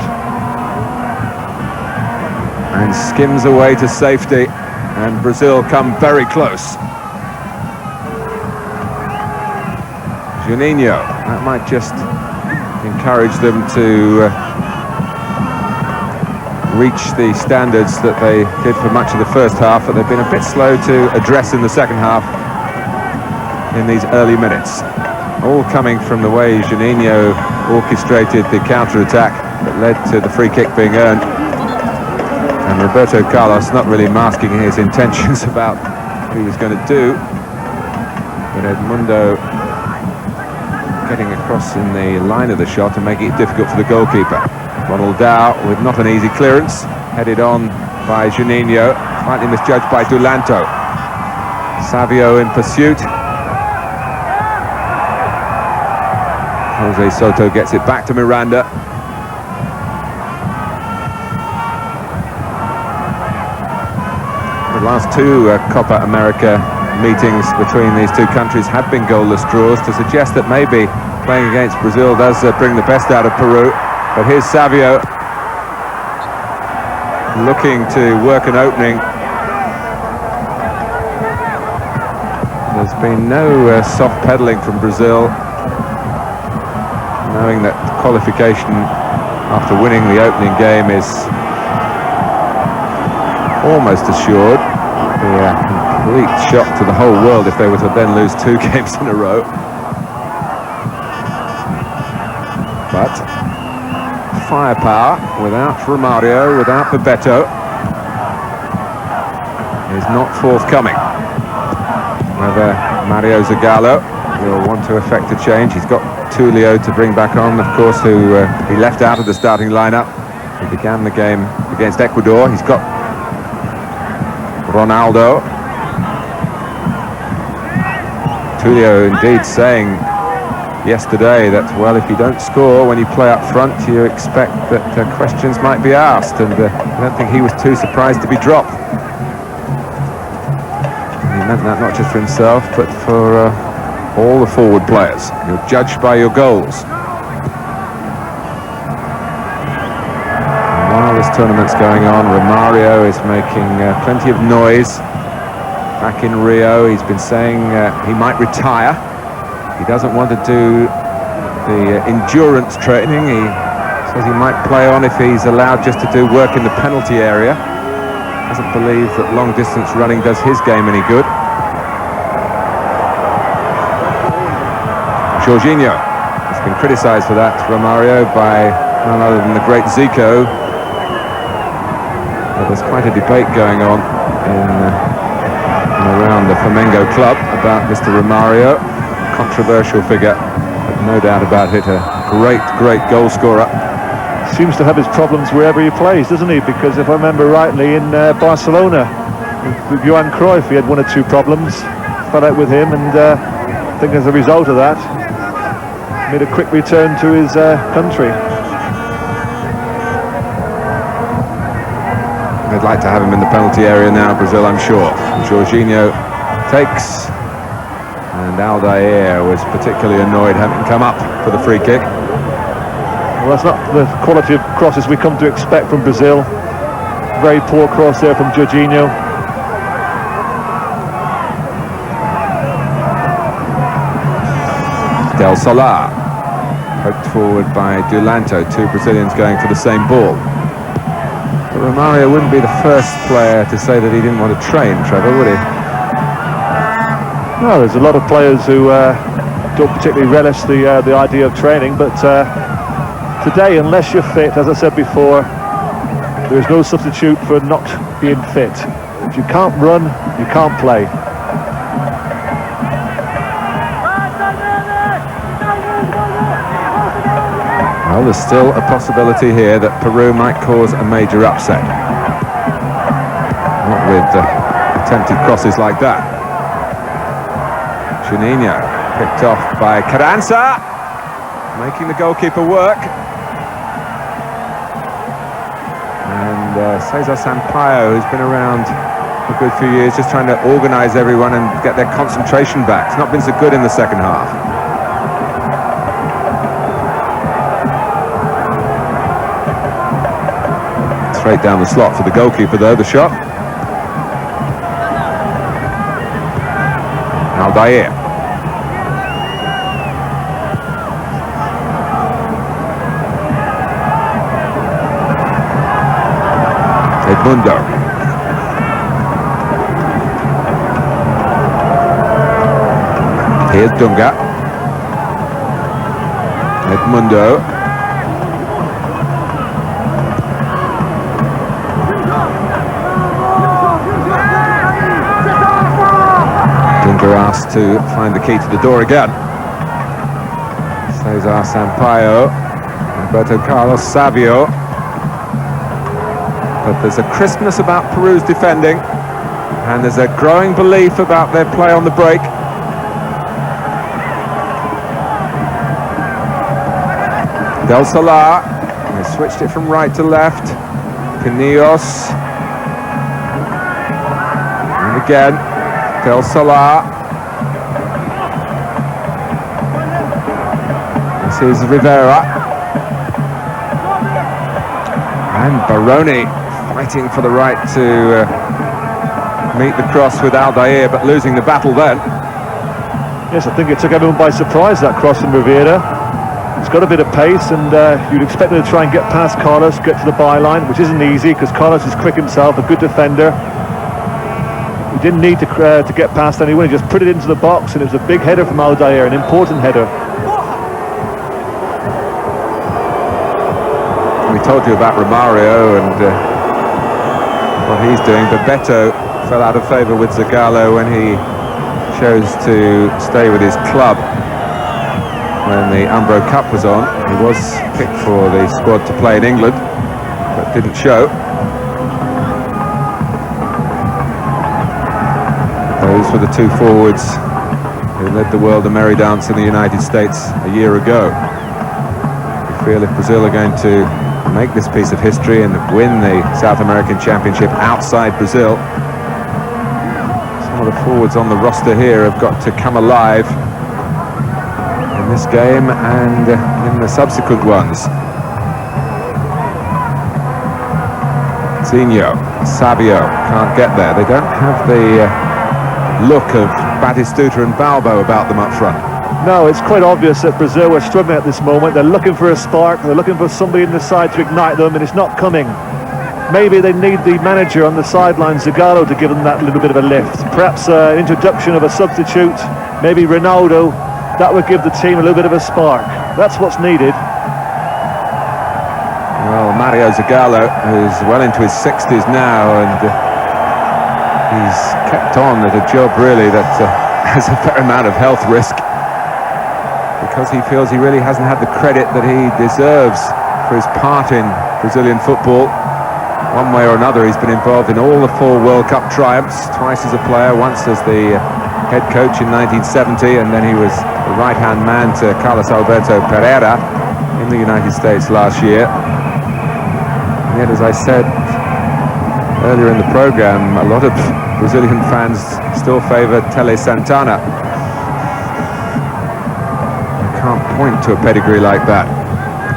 And skims away to safety, and Brazil come very close. Juninho, that might just encourage them to reach the standards that they did for much of the first half, but they've been a bit slow to address in the second half in these early minutes. All coming from the way Juninho orchestrated the counter-attack that led to the free kick being earned. And Roberto Carlos not really masking his intentions about what he was going to do. But Edmundo getting across in the line of the shot and making it difficult for the goalkeeper. Ronaldao with not an easy clearance, headed on by Juninho, slightly misjudged by Dulanto. Savio in pursuit. Jose Soto gets it back to Miranda. The last two Copa América meetings between these two countries have been goalless draws, to suggest that maybe playing against Brazil does bring the best out of Peru. But here's Savio looking to work an opening. There's been no soft pedalling from Brazil, knowing that qualification after winning the opening game is almost assured. A complete shock to the whole world if they were to then lose 2 games in a row. But firepower without Romario, without Bebeto, is not forthcoming. Whether Mario Zagallo will want to effect a change. He's got Tulio to bring back on, of course, who he left out of the starting lineup. He began the game against Ecuador. He's got Ronaldo. Tulio indeed saying yesterday that, well, if you don't score when you play up front, you expect that questions might be asked, and I don't think he was too surprised to be dropped. And he meant that not just for himself, but for all the forward players. You're judged by your goals. And while this tournament's going on, Romario is making plenty of noise. Back in Rio, he's been saying he might retire. He doesn't want to do the endurance training. He says he might play on if he's allowed just to do work in the penalty area. Doesn't believe that long distance running does his game any good. Jorginho has been criticised for that, Romario, by none other than the great Zico. But there's quite a debate going on in around the Flamengo club about Mr. Romario. Controversial figure, but no doubt about it, a great goal scorer. Seems to have his problems wherever he plays, doesn't he? Because if I remember rightly, in Barcelona with Johan Cruyff, he had 1 or 2 problems, fell out with him, and I think as a result of that, made a quick return to his country. They'd like to have him in the penalty area now, Brazil, I'm sure. Jorginho takes, and Aldair was particularly annoyed having come up for the free kick. Well, that's not the quality of crosses we come to expect from Brazil. Very poor cross there from Jorginho. Del Solar, poked forward by Dulanto, 2 Brazilians going for the same ball. But Romario wouldn't be the first player to say that he didn't want to train, Trevor, would he? No, there's a lot of players who don't particularly relish the idea of training, but today, unless you're fit, as I said before, there is no substitute for not being fit. If you can't run, you can't play. Well, there's still a possibility here that Peru might cause a major upset. Not with attempted crosses like that. Juninho picked off by Carranza, making the goalkeeper work. And Cesar Sampaio, who's been around for a good few years, just trying to organise everyone and get their concentration back. It's not been so good in the second half. Straight down the slot for the goalkeeper, though, the shot. Aldair. Edmundo. Here's Dunga. Edmundo. were asked to find the key to the door again. Cesar Sampaio, Roberto Carlos Savio. But there's a crispness about Peru's defending, and there's a growing belief about their play on the break. Del Solar, they switched it from right to left. Pinillos. And again, Del Solar. This is Rivera. And Baroni fighting for the right to meet the cross with Aldair, but losing the battle then. Yes, I think it took everyone by surprise, that cross from Rivera. He's got a bit of pace, and you'd expect him to try and get past Carlos, get to the byline, which isn't easy because Carlos is quick himself, a good defender. He didn't need to get past anyone, he just put it into the box, and it was a big header from Aldair, an important header. We told you about Romario and what he's doing. Bebeto fell out of favour with Zagallo when he chose to stay with his club. When the Umbro Cup was on, he was picked for the squad to play in England, but didn't show. Those were the two forwards who led the world a merry dance in the United States a year ago. We feel if Brazil are going to make this piece of history and win the South American Championship outside Brazil, some of the forwards on the roster here have got to come alive in this game and in the subsequent ones. Zinho, Savio can't get there. They don't have the look of Batistuta and Balbo about them up front. No, it's quite obvious that Brazil are struggling at this moment. They're looking for a spark, they're looking for somebody in the side to ignite them, and it's not coming. Maybe they need the manager on the sideline, Zagallo, to give them that little bit of a lift. Perhaps an introduction of a substitute, maybe Ronaldo, that would give the team a little bit of a spark. That's what's needed. Well, Mario Zagallo, who's well into his 60s now, and he's kept on at a job really that has a fair amount of health risk, because he feels he really hasn't had the credit that he deserves for his part in Brazilian football. One way or another, he's been involved in all the 4 World Cup triumphs, twice as a player, once as the head coach in 1970, and then he was the right-hand man to Carlos Alberto Pereira in the United States last year. And yet, as I said earlier in the program, a lot of Brazilian fans still favour Tele Santana. Can't point to a pedigree like that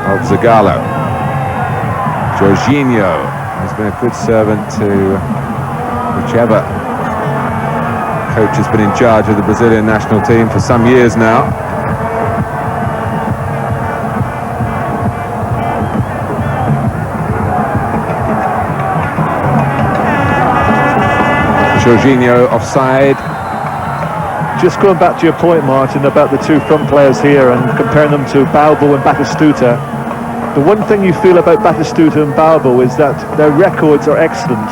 of Zagallo. Jorginho has been a good servant to whichever coach has been in charge of the Brazilian national team for some years now. Jorginho offside. Just going back to your point, Martin, about the two front players here and comparing them to Balbo and Batistuta, the one thing you feel about Batistuta and Balbo is that their records are excellent.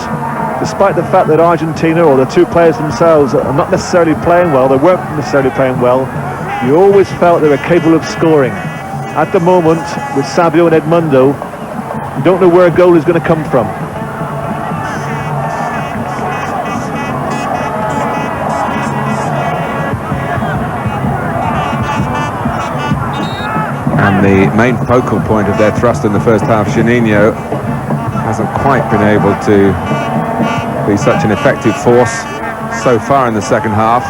Despite the fact that Argentina, or the two players themselves, are not necessarily playing well, they weren't necessarily playing well, you always felt they were capable of scoring. At the moment, with Savio and Edmundo, you don't know where a goal is going to come from. And the main focal point of their thrust in the first half, Juninho, hasn't quite been able to be such an effective force so far in the second half.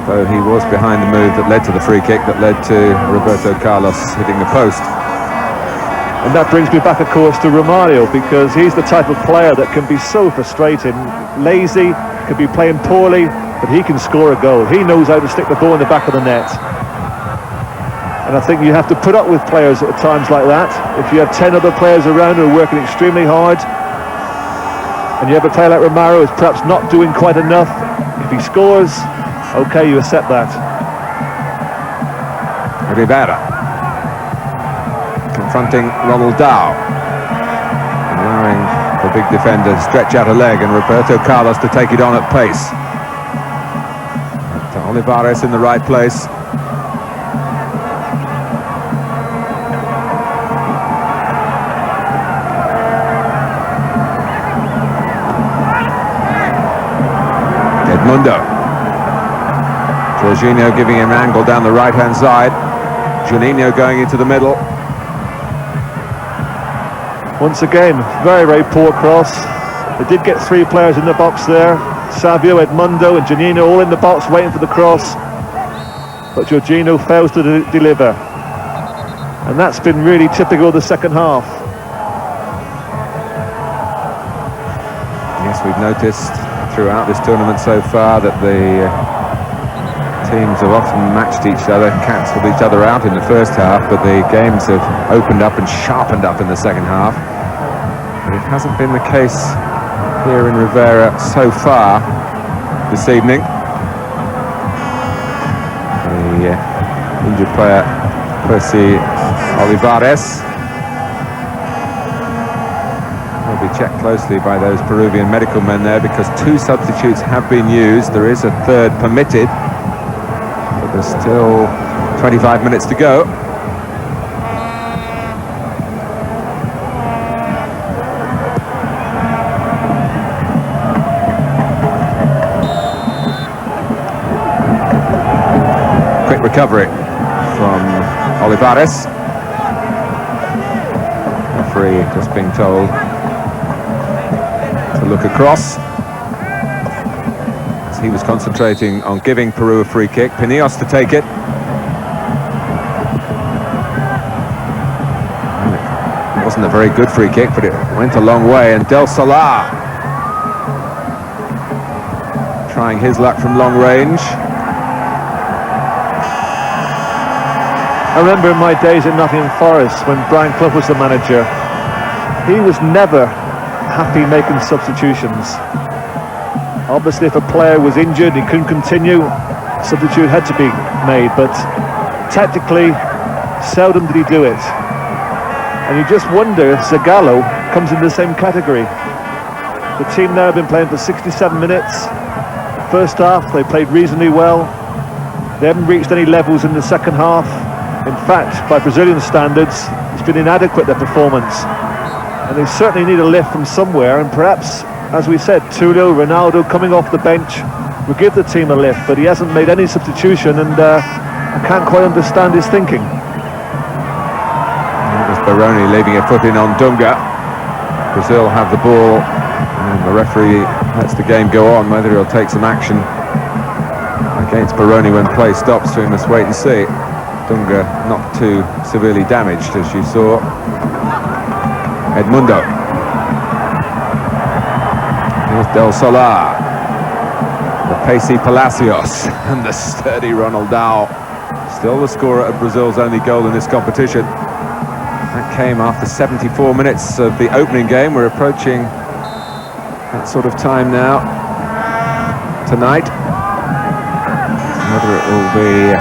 Though he was behind the move that led to the free kick that led to Roberto Carlos hitting the post. And that brings me back, of course, to Romario, because he's the type of player that can be so frustrating. Lazy, can be playing poorly, but he can score a goal. He knows how to stick the ball in the back of the net. And I think you have to put up with players at times like that. If you have 10 other players around who are working extremely hard, and you have a player like Romario who's perhaps not doing quite enough, if he scores, okay, you accept that. Rivera confronting Ronaldao, allowing the big defender to stretch out a leg, and Roberto Carlos to take it on at pace. Oliveira in the right place. Edmundo. Jorginho giving him an angle down the right-hand side. Juninho going into the middle. Once again, very, very poor cross. They did get 3 players in the box there. Savio, Edmundo and Juninho all in the box waiting for the cross. But Jorginho fails to deliver. And that's been really typical of the second half. Yes, we've noticed throughout this tournament so far that the teams have often matched each other, cancelled each other out in the first half, but the games have opened up and sharpened up in the second half. But it hasn't been the case here in Rivera so far this evening. The injured player, Percy Olivares, will be checked closely by those Peruvian medical men there, because 2 substitutes have been used. There is a third permitted, but there's still 25 minutes to go. Quick recovery from Olivares. Referee just being told to look across, as he was concentrating on giving Peru a free kick. Pinillos to take it. It wasn't a very good free kick, but it went a long way. And Del Solar trying his luck from long range. I remember in my days at Nottingham Forest when Brian Clough was the manager, he was never happy making substitutions. Obviously, if a player was injured, he couldn't continue, substitute had to be made, but tactically, seldom did he do it. And you just wonder if Zagallo comes in the same category. The team now have been playing for 67 minutes. First half, they played reasonably well. They haven't reached any levels in the second half. In fact, by Brazilian standards, it's been inadequate, their performance. And they certainly need a lift from somewhere, and perhaps, as we said, Tulio, Ronaldo coming off the bench will give the team a lift, but he hasn't made any substitution, and I can't quite understand his thinking. It was Baroni leaving a foot in on Dunga. Brazil have the ball, and the referee lets the game go on. Whether he'll take some action against Baroni when play stops, we must wait and see. Dunga not too severely damaged, as you saw. Edmundo. Here's Del Solar. The pacey Palacios and the sturdy Ronaldao. Still the scorer of Brazil's only goal in this competition. That came after 74 minutes of the opening game. We're approaching that sort of time now tonight. Whether it will be a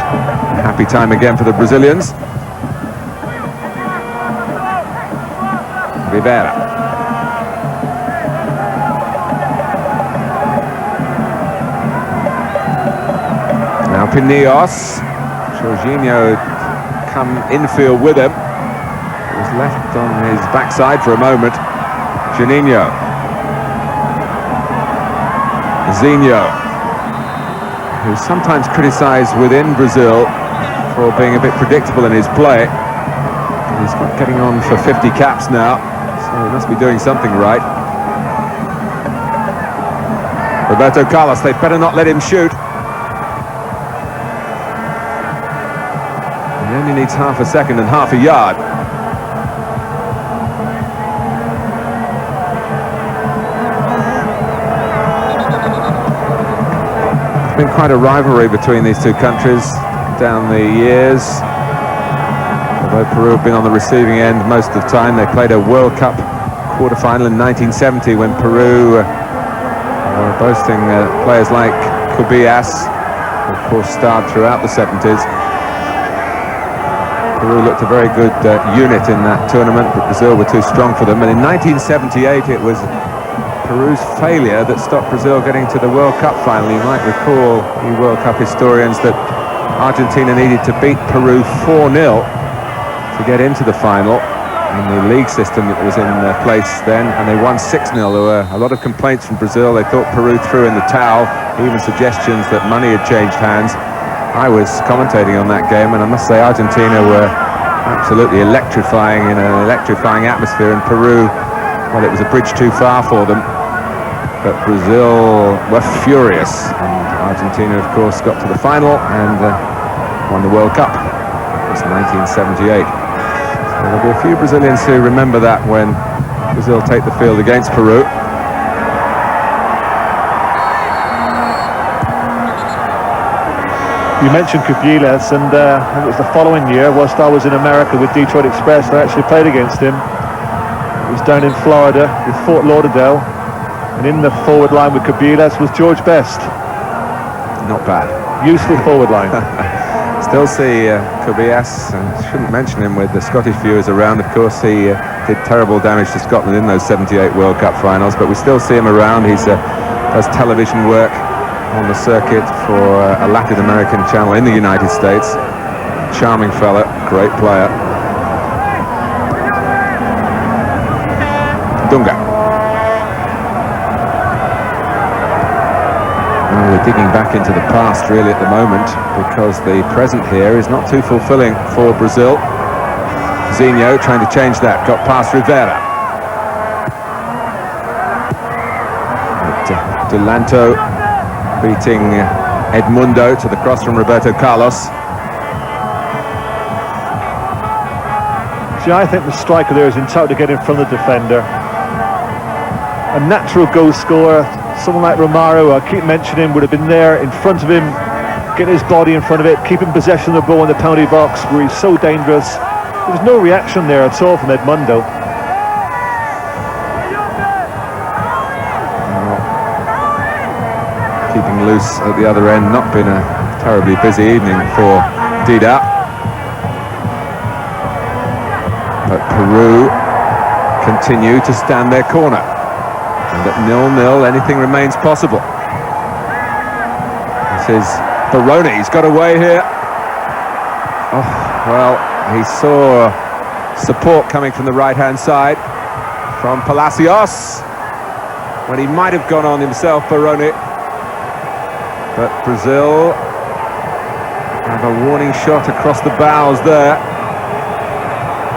happy time again for the Brazilians. Rivera. Now Pinillos. Jorginho come infield with him. He was left on his backside for a moment. Juninho. Zinho, who's sometimes criticised within Brazil for being a bit predictable in his play. He's getting on for 50 caps now, so he must be doing something right. Roberto Carlos, they better not let him shoot. He only needs half a second and half a yard. There's been quite a rivalry between these two countries down the years. Although Peru have been on the receiving end most of the time. They played a World Cup quarter-final in 1970 when Peru were boasting players like Cubillas, who of course starred throughout the 70s. Peru looked a very good unit in that tournament, but Brazil were too strong for them. And in 1978 it was Peru's failure that stopped Brazil getting to the World Cup final. You might recall, you World Cup historians, that Argentina needed to beat Peru 4-0 to get into the final in the league system that was in place then, and they won 6-0. There were a lot of complaints from Brazil. They thought Peru threw in the towel, even suggestions that money had changed hands. I was commentating on that game, and I must say Argentina were absolutely electrifying in an electrifying atmosphere, and Peru, well, it was a bridge too far for them. But Brazil were furious, and Argentina, of course, got to the final and won the World Cup. It was 1978. So there'll be a few Brazilians who remember that when Brazil take the field against Peru. You mentioned Cabiles, and it was the following year, whilst I was in America with Detroit Express, I actually played against him. It was down in Florida with Fort Lauderdale, and in the forward line with Cabiles was George Best. Not bad. Useful forward line. Still see Cabiles, and shouldn't mention him with the Scottish viewers around. Of course, he did terrible damage to Scotland in those 78 World Cup finals, but we still see him around. He does television work on the circuit for a Latin American channel in the United States. Charming fella, great player. Dunga. Well, we're digging back into the past really at the moment, because the present here is not too fulfilling for Brazil. Zinho trying to change that, got past Rivera. Delanto beating Edmundo to the cross from Roberto Carlos. See, I think the striker there is entitled to get in front of the defender. A natural goal scorer, someone like Romario, I keep mentioning, would have been there in front of him, getting his body in front of it, keeping possession of the ball in the penalty box where he's so dangerous. There was no reaction there at all from Edmundo. Keeping loose at the other end, not been a terribly busy evening for Dida. But Peru continue to stand their corner, and at 0-0 anything remains possible. This is Baroni, he's got away here. Oh, well, he saw support coming from the right-hand side from Palacios when he might have gone on himself, Baroni. But Brazil have a warning shot across the bows there.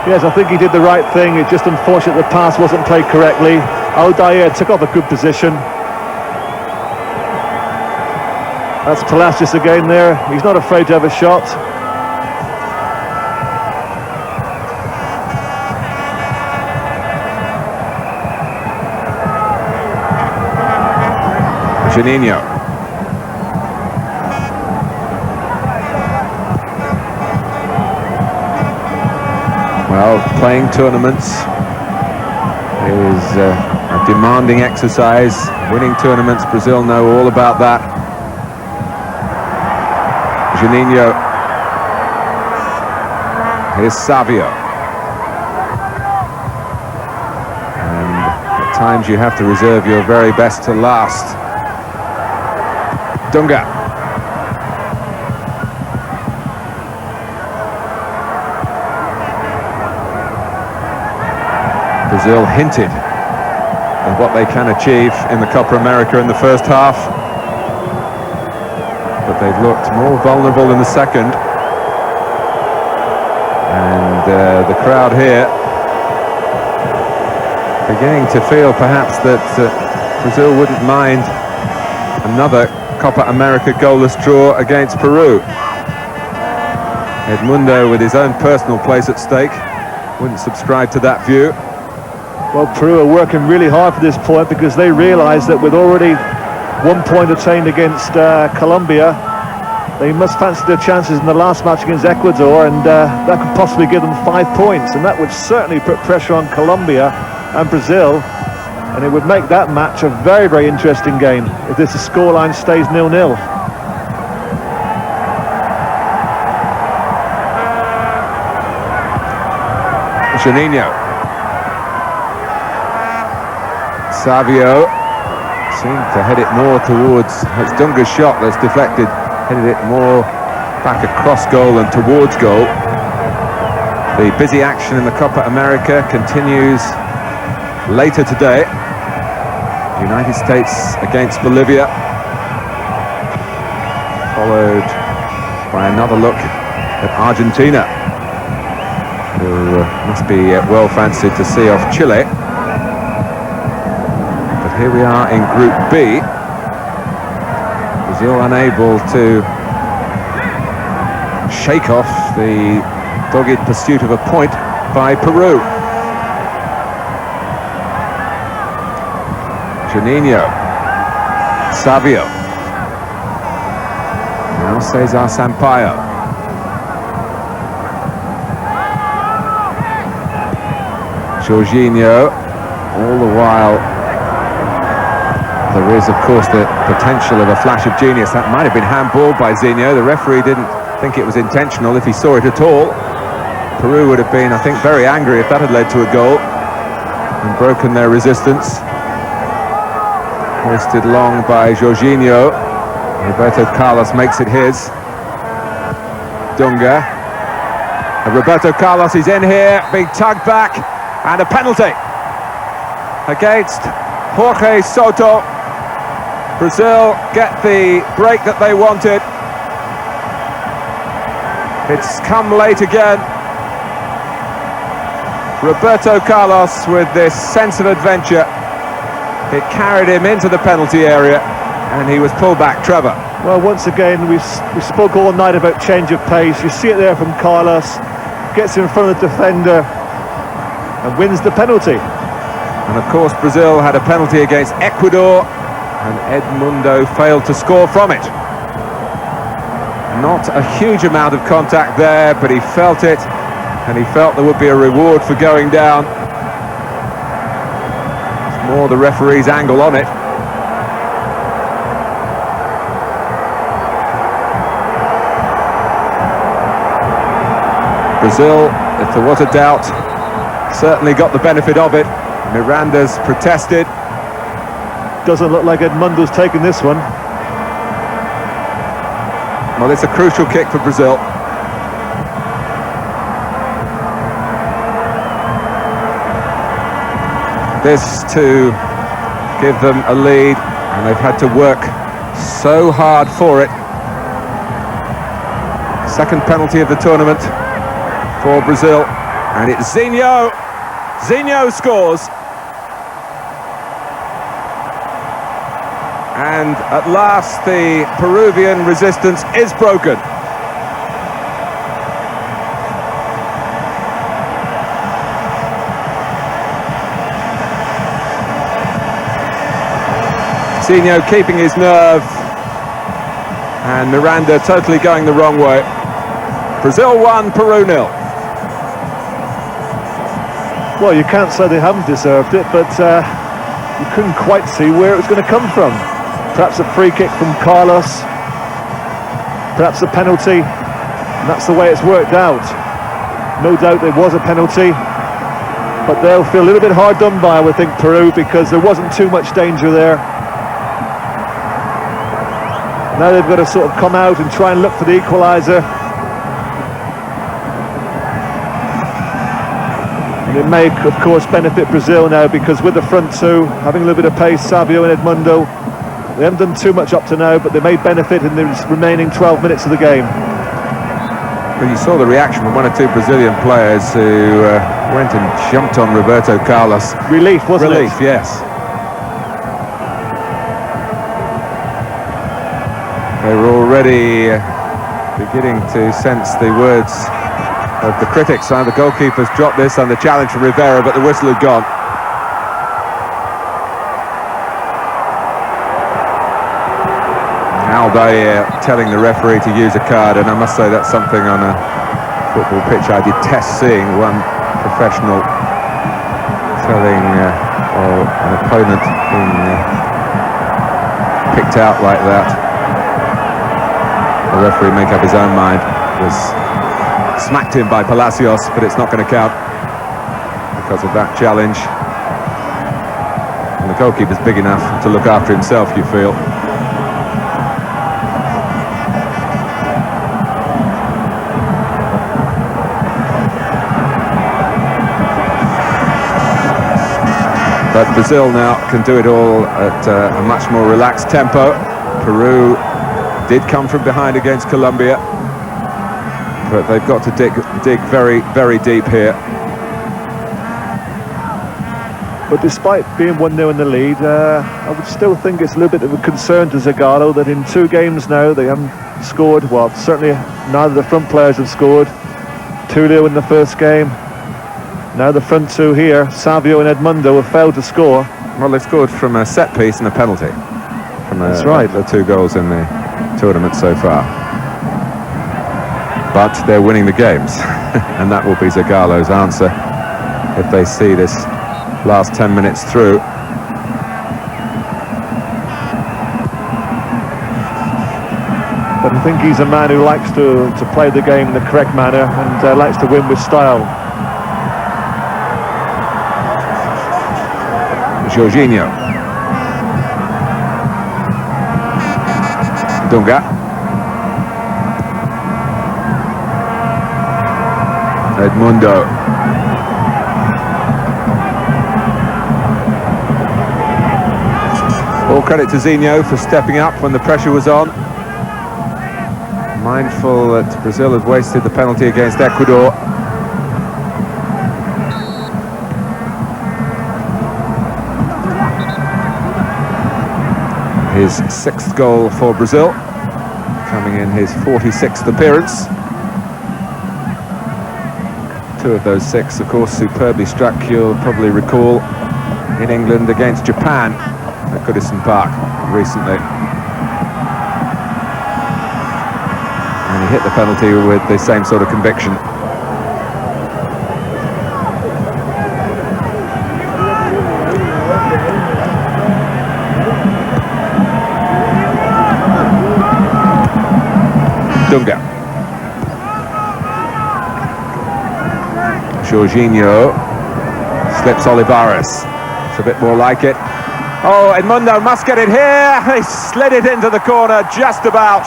Yes, I think he did the right thing. It's just unfortunate the pass wasn't played correctly. Aldair took off a good position. That's Palacios again there. He's not afraid to have a shot. Juninho. Well, playing tournaments is a demanding exercise. Winning tournaments, Brazil know all about that. Juninho. Here's Savio. And at times you have to reserve your very best to last. Dunga. Brazil hinted at what they can achieve in the Copa America in the first half, but they've looked more vulnerable in the second. And the crowd here beginning to feel perhaps that Brazil wouldn't mind another Copa America goalless draw against Peru. Edmundo, with his own personal place at stake, wouldn't subscribe to that view. Well, Peru are working really hard for this point, because they realise that with already 1 point attained against Colombia, they must fancy their chances in the last match against Ecuador, and that could possibly give them 5 points, and that would certainly put pressure on Colombia and Brazil, and it would make that match a very, very interesting game if this scoreline stays 0-0. Juninho. Savio seemed to head it more towards, it's Dunga's shot that's deflected, headed it more back across goal and towards goal. The busy action in the Copa América continues later today. United States against Bolivia, followed by another look at Argentina, who must be well fancied to see off Chile. But here we are in Group B. Brazil unable to shake off the dogged pursuit of a point by Peru. Juninho, Savio, now Cesar Sampaio. Jorginho, all the while there is of course the potential of a flash of genius. That might have been handballed by Zinho. The referee didn't think it was intentional if he saw it at all. Peru would have been, I think, very angry if that had led to a goal and broken their resistance. Hoisted long by Jorginho. Roberto Carlos makes it his. Dunga. And Roberto Carlos is in here, being tugged back, and a penalty against Jorge Soto. Brazil get the break that they wanted. It's come late again. Roberto Carlos with this sense of adventure. It carried him into the penalty area and he was pulled back. Trevor. Well, once again, we spoke all night about change of pace. You see it there from Carlos. Gets in front of the defender and wins the penalty. And of course Brazil had a penalty against Ecuador and Edmundo failed to score from it. Not a huge amount of contact there, but he felt it, and he felt there would be a reward for going down. It's more the referee's angle on it. Brazil, if there was a doubt, certainly got the benefit of it. Miranda's protested. Doesn't look like Edmundo's taken this one. Well, it's a crucial kick for Brazil. This to give them a lead, and they've had to work so hard for it. Second penalty of the tournament for Brazil, and it's Zinho. Zinho scores. And at last the Peruvian resistance is broken. Zinho keeping his nerve, and Miranda totally going the wrong way. Brazil 1, Peru 0. Well, you can't say they haven't deserved it, but you couldn't quite see where it was going to come from. Perhaps a free kick from Carlos, perhaps a penalty, and that's the way it's worked out. No doubt there was a penalty, but they'll feel a little bit hard done by, I would think, Peru, because there wasn't too much danger there. Now they've got to sort of come out and try and look for the equaliser. And it may, of course, benefit Brazil now, because with the front two, having a little bit of pace, Savio and Edmundo, they haven't done too much up to now, but they may benefit in the remaining 12 minutes of the game. Well, you saw the reaction from one or two Brazilian players who went and jumped on Roberto Carlos. Relief, wasn't it? Relief, yes. They were already beginning to sense the words of the critics. The goalkeeper's dropped this on the challenge from Rivera, but the whistle had gone. Aldair telling the referee to use a card, and I must say that's something on a football pitch I detest seeing, one professional telling an opponent being picked out like that. The referee make up his own mind. Was smacked him by Palacios, but it's not going to count because of that challenge. And the goalkeeper's big enough to look after himself, you feel. But Brazil now can do it all at a much more relaxed tempo. Peru did come from behind against Colombia, but they've got to dig very, very deep here. But despite being 1-0 in the lead, I would still think it's a little bit of a concern to Zagallo that in 2 games now they haven't scored. Well, certainly neither of the front players have scored. 2-0 in the first game. Now the front two here, Savio and Edmundo, have failed to score. Well, they've scored from a set piece and a penalty. That's right. The 2 goals in the tournament so far. But they're winning the games, and that will be Zagallo's answer if they see this last 10 minutes through. But I think he's a man who likes to play the game in the correct manner and likes to win with style. Jorginho. Dunga. Edmundo. All credit to Zinho for stepping up when the pressure was on. Mindful that Brazil had wasted the penalty against Ecuador. His 6th goal for Brazil, coming in his 46th appearance. 2 of those 6, of course, superbly struck, you'll probably recall, in England against Japan at Goodison Park recently. And he hit the penalty with the same sort of conviction. Dunga. Jorginho slips Oliveira. It's a bit more like it. Oh, Edmundo must get it here. He slid it into the corner just about.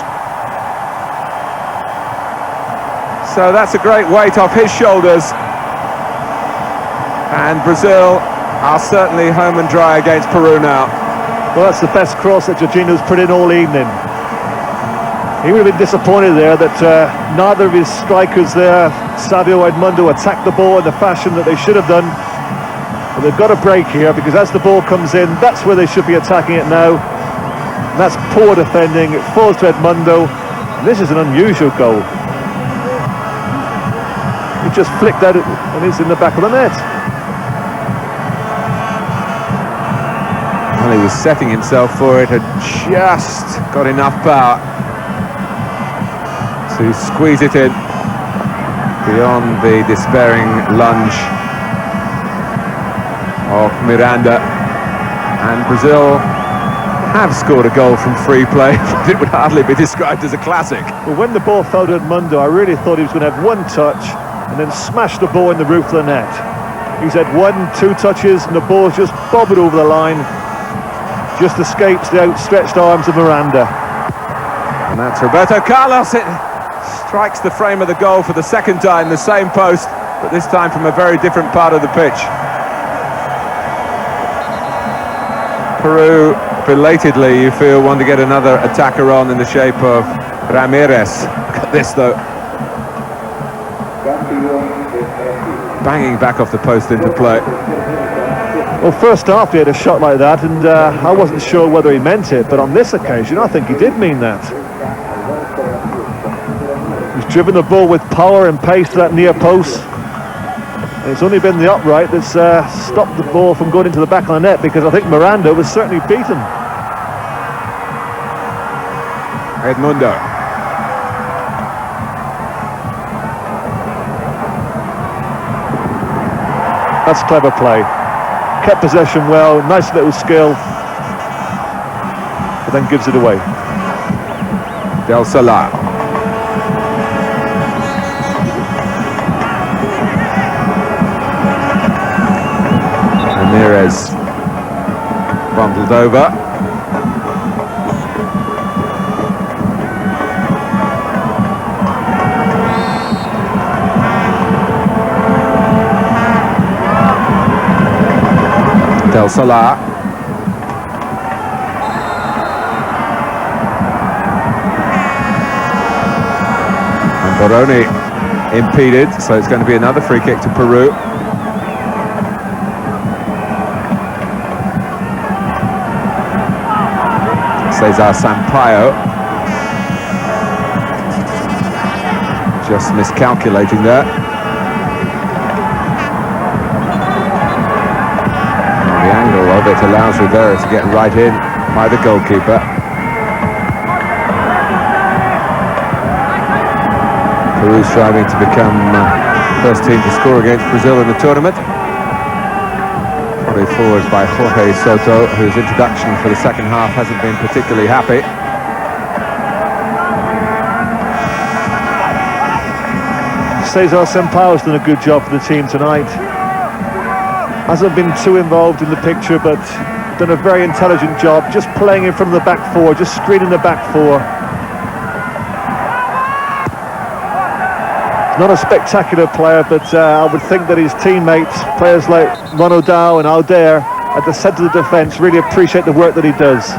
So that's a great weight off his shoulders. And Brazil are certainly home and dry against Peru now. Well, that's the best cross that Jorginho's put in all evening. He would have been disappointed there that neither of his strikers there, Savio or Edmundo, attacked the ball in the fashion that they should have done. But they've got a break here, because as the ball comes in, that's where they should be attacking it now. And that's poor defending. It falls to Edmundo. And this is an unusual goal. He just flicked at it and he's in the back of the net. Well, he was setting himself for it, had just got enough power to squeeze it in beyond the despairing lunge of Miranda. And Brazil have scored a goal from free play, but it would hardly be described as a classic. Well, when the ball fell to Edmundo, I really thought he was going to have one touch and then smash the ball in the roof of the net. He's had 1-2 touches and the ball's just bobbed over the line, just escapes the outstretched arms of Miranda. And that's Roberto Carlos. It strikes the frame of the goal for the 2nd time, the same post, but this time from a very different part of the pitch. Peru, belatedly, you feel, want to get another attacker on in the shape of Ramirez. Look at this, though. Banging back off the post into play. Well, first half he had a shot like that, and I wasn't sure whether he meant it, but on this occasion I think he did mean that. He's driven the ball with power and pace to that near post. And it's only been the upright that's stopped the ball from going into the back of the net, because I think Miranda was certainly beaten. Edmundo. That's clever play. Kept possession well, nice little skill, but then gives it away. Del Solar. Ramirez. dribbled over. Del Solar. And Baroni impeded, so it's going to be another free kick to Peru. Cesar Sampaio just miscalculating there. And the angle of it allows Rivera to get right in by the goalkeeper. Peru striving to become first team to score against Brazil in the tournament. Forwards by Jorge Soto, whose introduction for the second half hasn't been particularly happy. Cesar Sampaio's done a good job for the team tonight. Hasn't been too involved in the picture, but done a very intelligent job, just playing in front of the back four, just screening the back four. Not a spectacular player, but I would think that his teammates, players like Ronaldao and Alder at the centre of the defence, really appreciate the work that he does.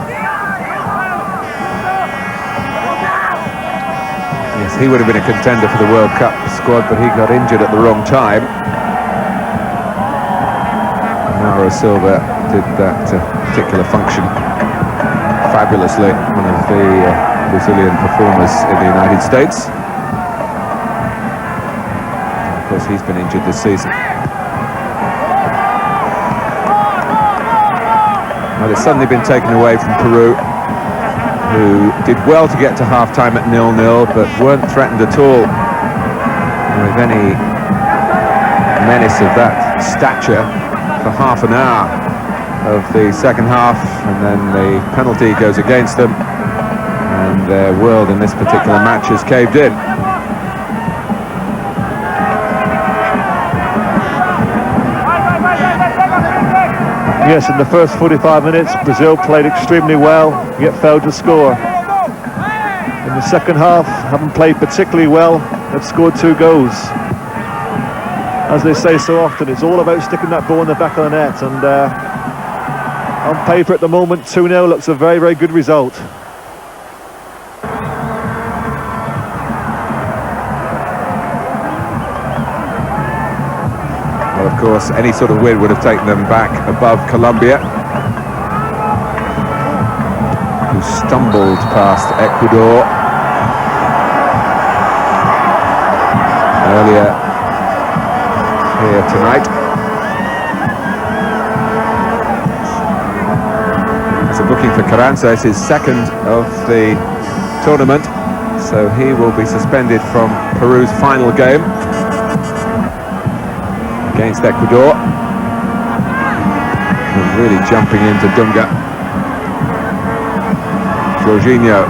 Yes, he would have been a contender for the World Cup squad, but he got injured at the wrong time. Mauro Silva did that particular function fabulously, one of the Brazilian performers in the United States. Of course, he's been injured this season. Well, it's suddenly been taken away from Peru, who did well to get to half-time at 0-0, but weren't threatened at all with any menace of that stature for half an hour of the second half, and then the penalty goes against them, and their world in this particular match has caved in. Yes, in the first 45 minutes, Brazil played extremely well, yet failed to score. In the second half, haven't played particularly well, they've scored 2 goals. As they say so often, it's all about sticking that ball in the back of the net, and on paper at the moment, 2-0 looks a very, very good result. Well, of course, any sort of win would have taken them back above Colombia, who stumbled past Ecuador earlier here tonight. It's a booking for Carranza. It's his second of the tournament, so he will be suspended from Peru's final game against Ecuador. And really jumping into Dunga. Jorginho.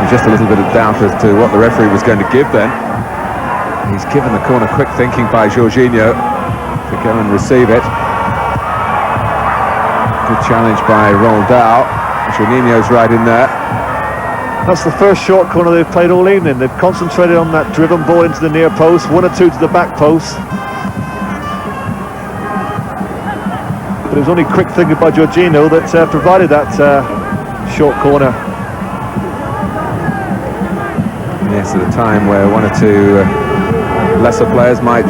Just a little bit of doubt as to what the referee was going to give then. He's given the corner, quick thinking by Jorginho to go and receive it. Good challenge by Ronaldao. Juninho's right in there. That's the first short corner they've played all evening. They've concentrated on that driven ball into the near post, 1 or 2 to the back post. But it was only quick thinking by Jorginho that provided that short corner. Yes, at a time where 1 or 2 lesser players might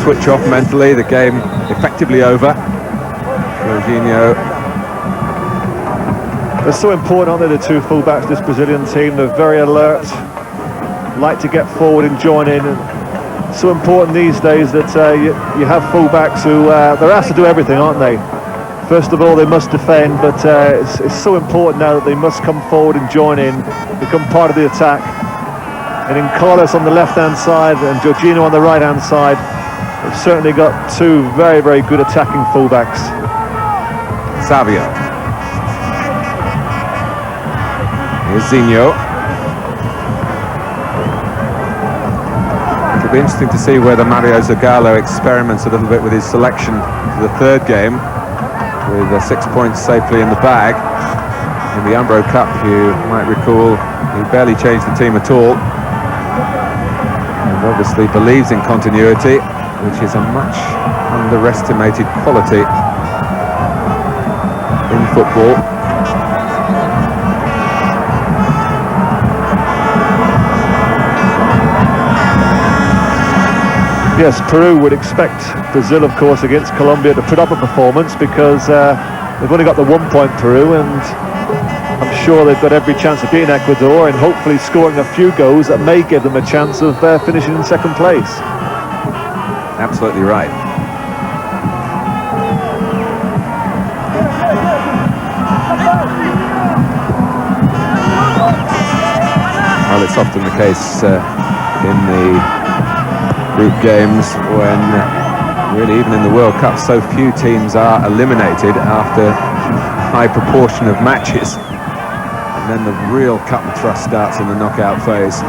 switch off mentally, the game effectively over. Jorginho. They're so important, aren't they, the 2 fullbacks, this Brazilian team? They're very alert, like to get forward and join in. And so important these days that you have fullbacks who they're asked to do everything, aren't they? First of all, they must defend, but it's so important now that they must come forward and join in, become part of the attack. And in Carlos on the left-hand side and Jorginho on the right-hand side, they've certainly got 2 very, very good attacking fullbacks. Savio. Here's Zinho. be interesting to see whether Mario Zagallo experiments a little bit with his selection for the third game, with 6 points safely in the bag. In the Umbro Cup, you might recall, he barely changed the team at all, and obviously believes in continuity, which is a much underestimated quality in football. Yes, Peru would expect Brazil, of course, against Colombia to put up a performance, because they've only got the 1 point, Peru, and I'm sure they've got every chance of beating Ecuador and hopefully scoring a few goals that may give them a chance of finishing in second place. Absolutely right. Well, it's often the case in the group games when really even in the World Cup so few teams are eliminated after a high proportion of matches, and then the real cut and thrust starts in the knockout phase.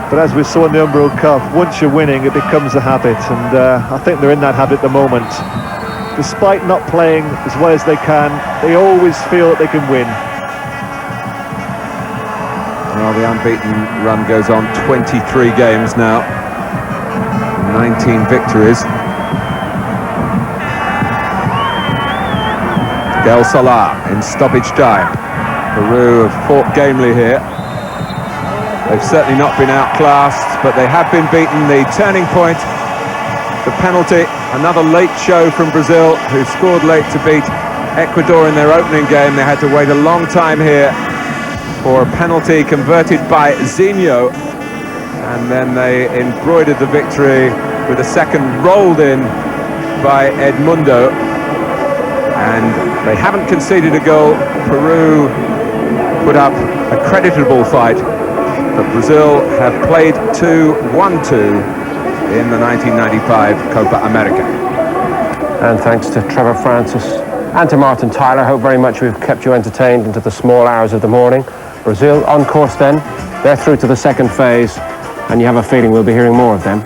But as we saw in the Umbro Cup, once you're winning it becomes a habit, and I think they're in that habit at the moment. Despite not playing as well as they can, they always feel that they can win. Well, the unbeaten run goes on 23 games now, 19 victories. Del Solar in stoppage time. Peru have fought gamely here. They've certainly not been outclassed, but they have been beaten. The turning point, the penalty, another late show from Brazil, who scored late to beat Ecuador in their opening game. They had to wait a long time here for a penalty converted by Zinho, and then they embroidered the victory with a second rolled in by Edmundo, and they haven't conceded a goal. Peru put up a creditable fight, but Brazil have played 2-1-2 in the 1995 Copa América. And thanks to Trevor Francis and to Martin Tyler. I hope very much we've kept you entertained into the small hours of the morning. Brazil on course then. They're through to the second phase, and you have a feeling we'll be hearing more of them.